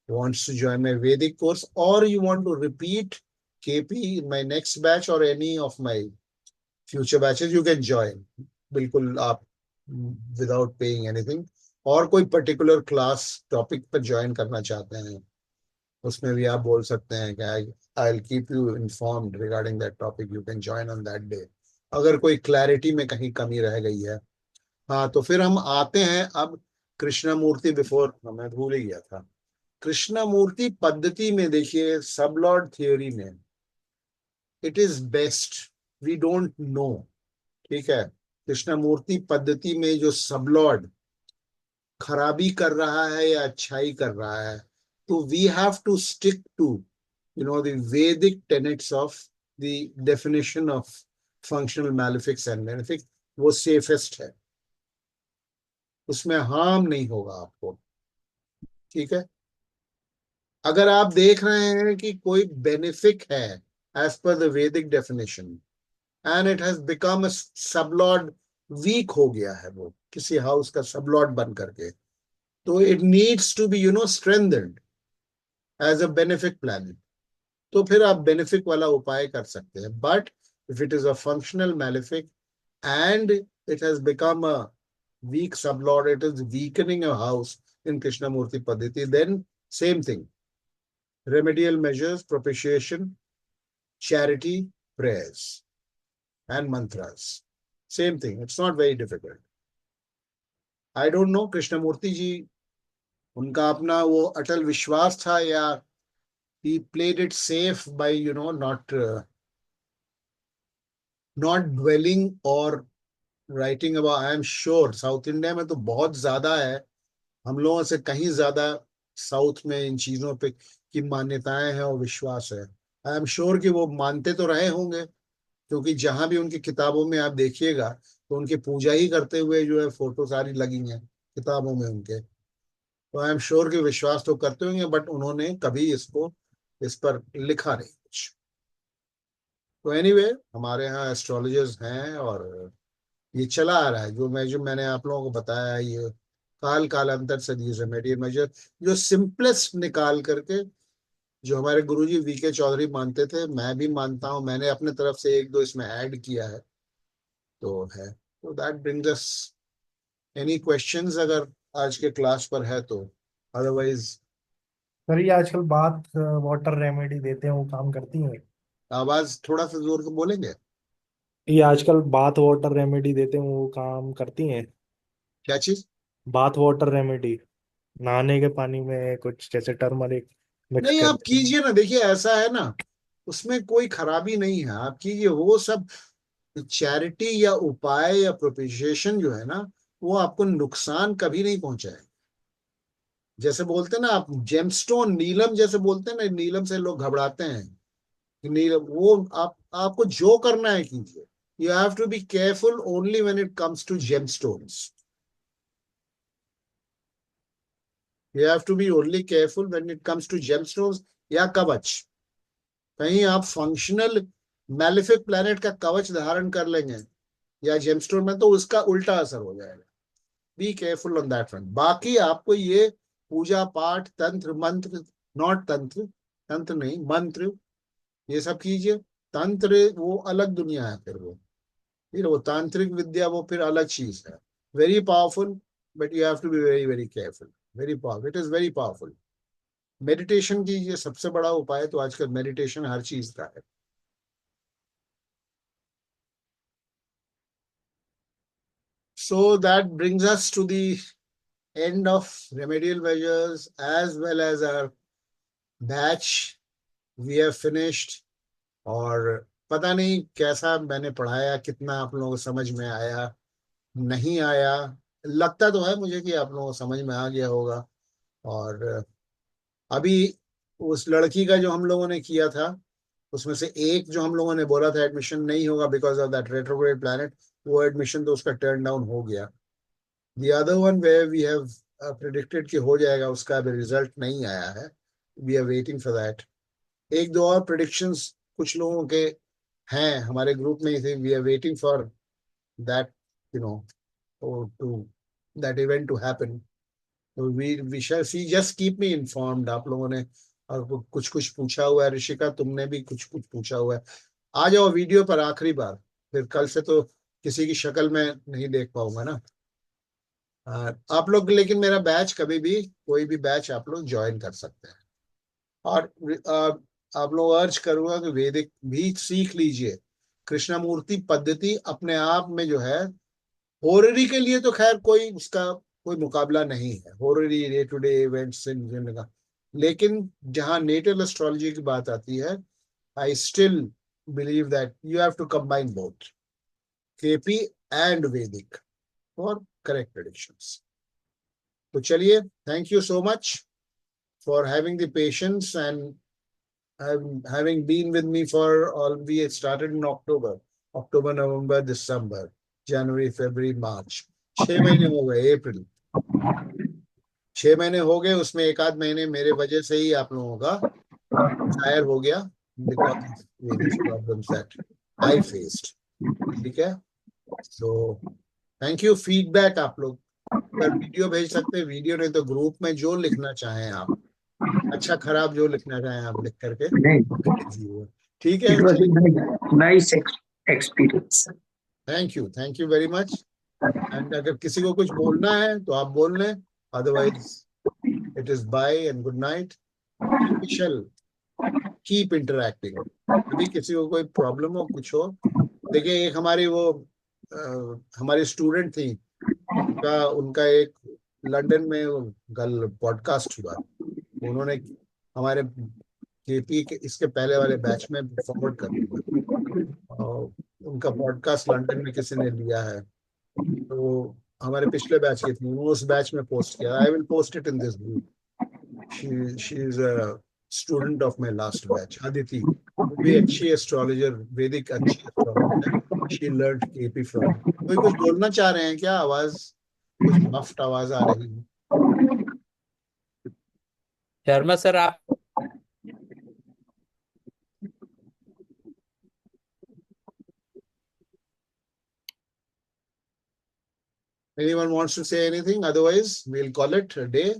wants to join my Vedic course, or you want to repeat KP in my next batch or any of my future batches, you can join. बिल्कुल आप without paying anything. और कोई particular class topic पर join करना चाहते हैं, उसमें भी आप बोल सकते हैं कि I'll keep you informed regarding that topic. You can join on that day. अगर कोई clarity में कहीं कमी रह गई है. हाँ, तो फिर हम आते हैं अब कृष्णमूर्ति. बिफोर मैं भूल ही गया था. कृष्णमूर्ति पद्धति में देखिए, सबलॉर्ड थियोरी में it is best we don't know. ठीक है, कृष्णमूर्ति पद्धति में जो सबलॉर्ड खराबी कर रहा है या अच्छाई कर रहा है, तो we have to stick to the Vedic tenets of the definition of functional malefics and benefics. वो सेफेस्ट है, उसमें हार्म नहीं होगा आपको. ठीक है, अगर आप देख रहे हैं कि कोई बेनिफिक है as per the Vedic definition and it has become a sublord, weak हो गया है वो किसी हाउस का सबलॉर्ड बन करके, तो it needs to be strengthened as a benefic planet, तो फिर आप बेनिफिक वाला उपाय कर सकते हैं. But if it is a functional malefic and it has become a weak sublord, it is weakening a house in Krishnamurti Paddhati, then same thing. Remedial measures, propitiation, charity, prayers, and mantras. Same thing. It's not very difficult. I don't know, Krishnamurti ji, उनका अपना वो अटल विश्वास था या he played it safe by not dwelling or writing about. I am sure south India में तो बहुत ज्यादा है, हम लोगों से कहीं ज्यादा साउथ में इन चीजों पे की मान्यताएं हैं और विश्वास है. आई एम श्योर कि वो मानते तो रहे होंगे, क्योंकि जहां भी उनकी किताबों में आप देखिएगा तो उनकी पूजा ही करते हुए जो है फोटो सारी लगी हैं किताबों में उनके. तो आई एम श्योर कि विश्वास तो करते होंगे, बट उन्होंने कभी इस पर लिखा नहीं कुछ. तो एनीवे, हमारे यहाँ एस्ट्रोलॉजर्स हैं और ये चला आ रहा है. जो मैंने आप लोगों को बताया, ये काल कालांतर से दीज रेमेडियल मेजर जो सिंपलेस्ट निकाल करके, जो हमारे गुरुजी वीके चौधरी मानते थे, मैं भी मानता हूं, मैंने अपने तरफ से एक दो इसमें ऐड किया है, तो है. तो that brings us. Any questions अगर आज के क्लास पर है तो, अदरवाइज. सर ये आजकल बात वाटर रेमेडी देते हैं वो काम करती है? आवाज थोड़ा सा जोर के बोलेंगे? ये आजकल बाथ वाटर रेमेडी देते हैं वो काम करती हैं? क्या चीज? बाथ वाटर रेमेडी, नहाने के पानी में कुछ जैसे टर्मरिक मिक्स नहीं, आप करके। कीजिए ना. देखिए, ऐसा है ना, उसमें कोई खराबी नहीं है, आप कीजिए. वो सब चैरिटी या उपाय या प्रोपिशिएशन जो है ना, वो आपको नुकसान कभी नहीं पहुंचाए. जैसे बोलते हैं ना आप, जेमस्टोन नीलम जैसे बोलते हैं ना, नीलम से लोग घबराते हैं कि नीलम, वो आपको जो करना है कीजिए. You have to be careful only when it comes to gemstones. You have to be only careful when it comes to gemstones या कवच. कहीं आप फंक्शनल मैलिफिक प्लैनेट का कवच धारण कर लेंगे या जेमस्टोन में, तो उसका उल्टा असर हो जाएगा. Be careful on that front. बाकी आपको ये पूजा पाठ, तंत्र मंत्र, नॉट तंत्र, तंत्र नहीं, मंत्र, ये सब कीजिए. तंत्र वो अलग दुनिया है, फिर वो तांत्रिक विद्या वो फिर अलग चीज है. Very powerful, but you have to be very very careful. Very powerful, it is very powerful. Meditation कीजिए, सबसे बड़ा उपाय तो आजकल मेडिटेशन हर चीज का है. So that brings us to the end of remedial measures as well as our batch. We have finished. और पता नहीं कैसा मैंने पढ़ाया, कितना आप लोगों को समझ में आया, नहीं आया. लगता तो है मुझे कि आप लोगों को समझ में आ गया होगा. और अभी उस लड़की का जो हम लोगों ने किया था, उसमें से एक जो हम लोगों ने बोला था एडमिशन नहीं होगा because of that retrograde planet, वो एडमिशन तो उसका टर्न डाउन हो गया. The other one where we have predicted कि हो जाएगा, उसका अभी रिजल्ट नहीं आया है. We are waiting for that. एक दो और predictions कुछ लोगों के हैं हमारे ग्रुप में ही थे. We are waiting for that, to that event to happen. तो we shall see, just keep me informed. आप लोगों ने और कुछ कुछ पूछा हुआ है, ऋषिका तुमने भी कुछ कुछ पूछा हुआ है। आ जाओ वीडियो पर आखिरी बार, फिर कल से तो किसी की शक्ल में नहीं देख पाऊंगा ना। आप लोग लेकिन मेरा बैच कभी भी, कोई भी बैच आप लोग ज्वाइन कर सकते हैं। और आप लोग अर्ज करूंगा कि वैदिक भी सीख लीजिए। कृष्णमूर्ति पद्धति अपने आप में जो है, होररी के लिए तो खैर कोई उसका कोई मुकाबला नहीं है, horary day to day events in का। लेकिन जहां नेटल एस्ट्रोलॉजी की बात आती है, I still believe that you have to combine both KP and Vedic for correct predictions. तो चलिए, thank you so much for having the patience and having been with me for all. We started in October, November, December, January, February, March. 6 महीने हो गए, अप्रैल 6 महीने हो गए, उसमें एक आध महीने मेरे वजह से ही आप लोगों का एक्सपायर हो गया, because of various problems that I faced. ठीक है, सो थैंक यू। फीडबैक आप लोग अगर वीडियो भेज सकते हैं, वीडियो नहीं तो ग्रुप में जो लिखना चाहें आप, अच्छा खराब जो लिखना चाहें आप लिख करके भेजिए। ठीक है, It was a nice experience. Thank you very much. And अगर किसी को कुछ बोलना है तो आप बोल लें, otherwise it is bye and good night. We shall keep interacting. यदि किसी को कोई प्रॉब्लम हो, कुछ हो, देखिए एक हमारी वो हमारी स्टूडेंट थी, उनका एक लंदन में कल पॉडकास्ट हुआ, उन्होंने हमारे केपी के इसके पहले वाले बैच में फॉरवर्ड कर दिया, और उनका पॉडकास्ट लंदन में किसी ने लिया है, तो हमारे पिछले बैच की थी, उन्होंने उस बैच में पोस्ट किया। I will post it in this group. She is a student of my last batch, Aditi, भी अच्छी एस्ट्रोलॉजर, वैदिक अच्छी astrologer, she learned KP from. कोई कुछ बोलना चाह रहे हैं क्या? आवाज कुछ मफ्ट आवाज आ रही है। शर्मा सर आप Anyone wants to say anything? Otherwise, we'll call it a day.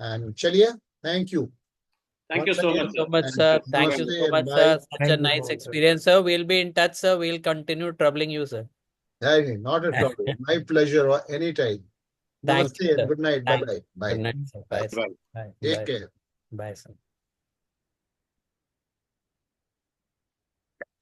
And chaliye, thank you. Thank you Once so again, much, so sir. much, and sir. Thank you namaste so and much, bye. sir. Such Thank a you nice so much, sir. experience, sir. We'll be in touch, sir. We'll continue troubling you, sir. Hey, not at all. My pleasure, anytime. Thank you, Namaste and sir. good night. Thank Bye-bye. you. Bye. Good night, sir. Bye. Bye, sir. Bye. Bye. Take Bye. care. Bye, sir.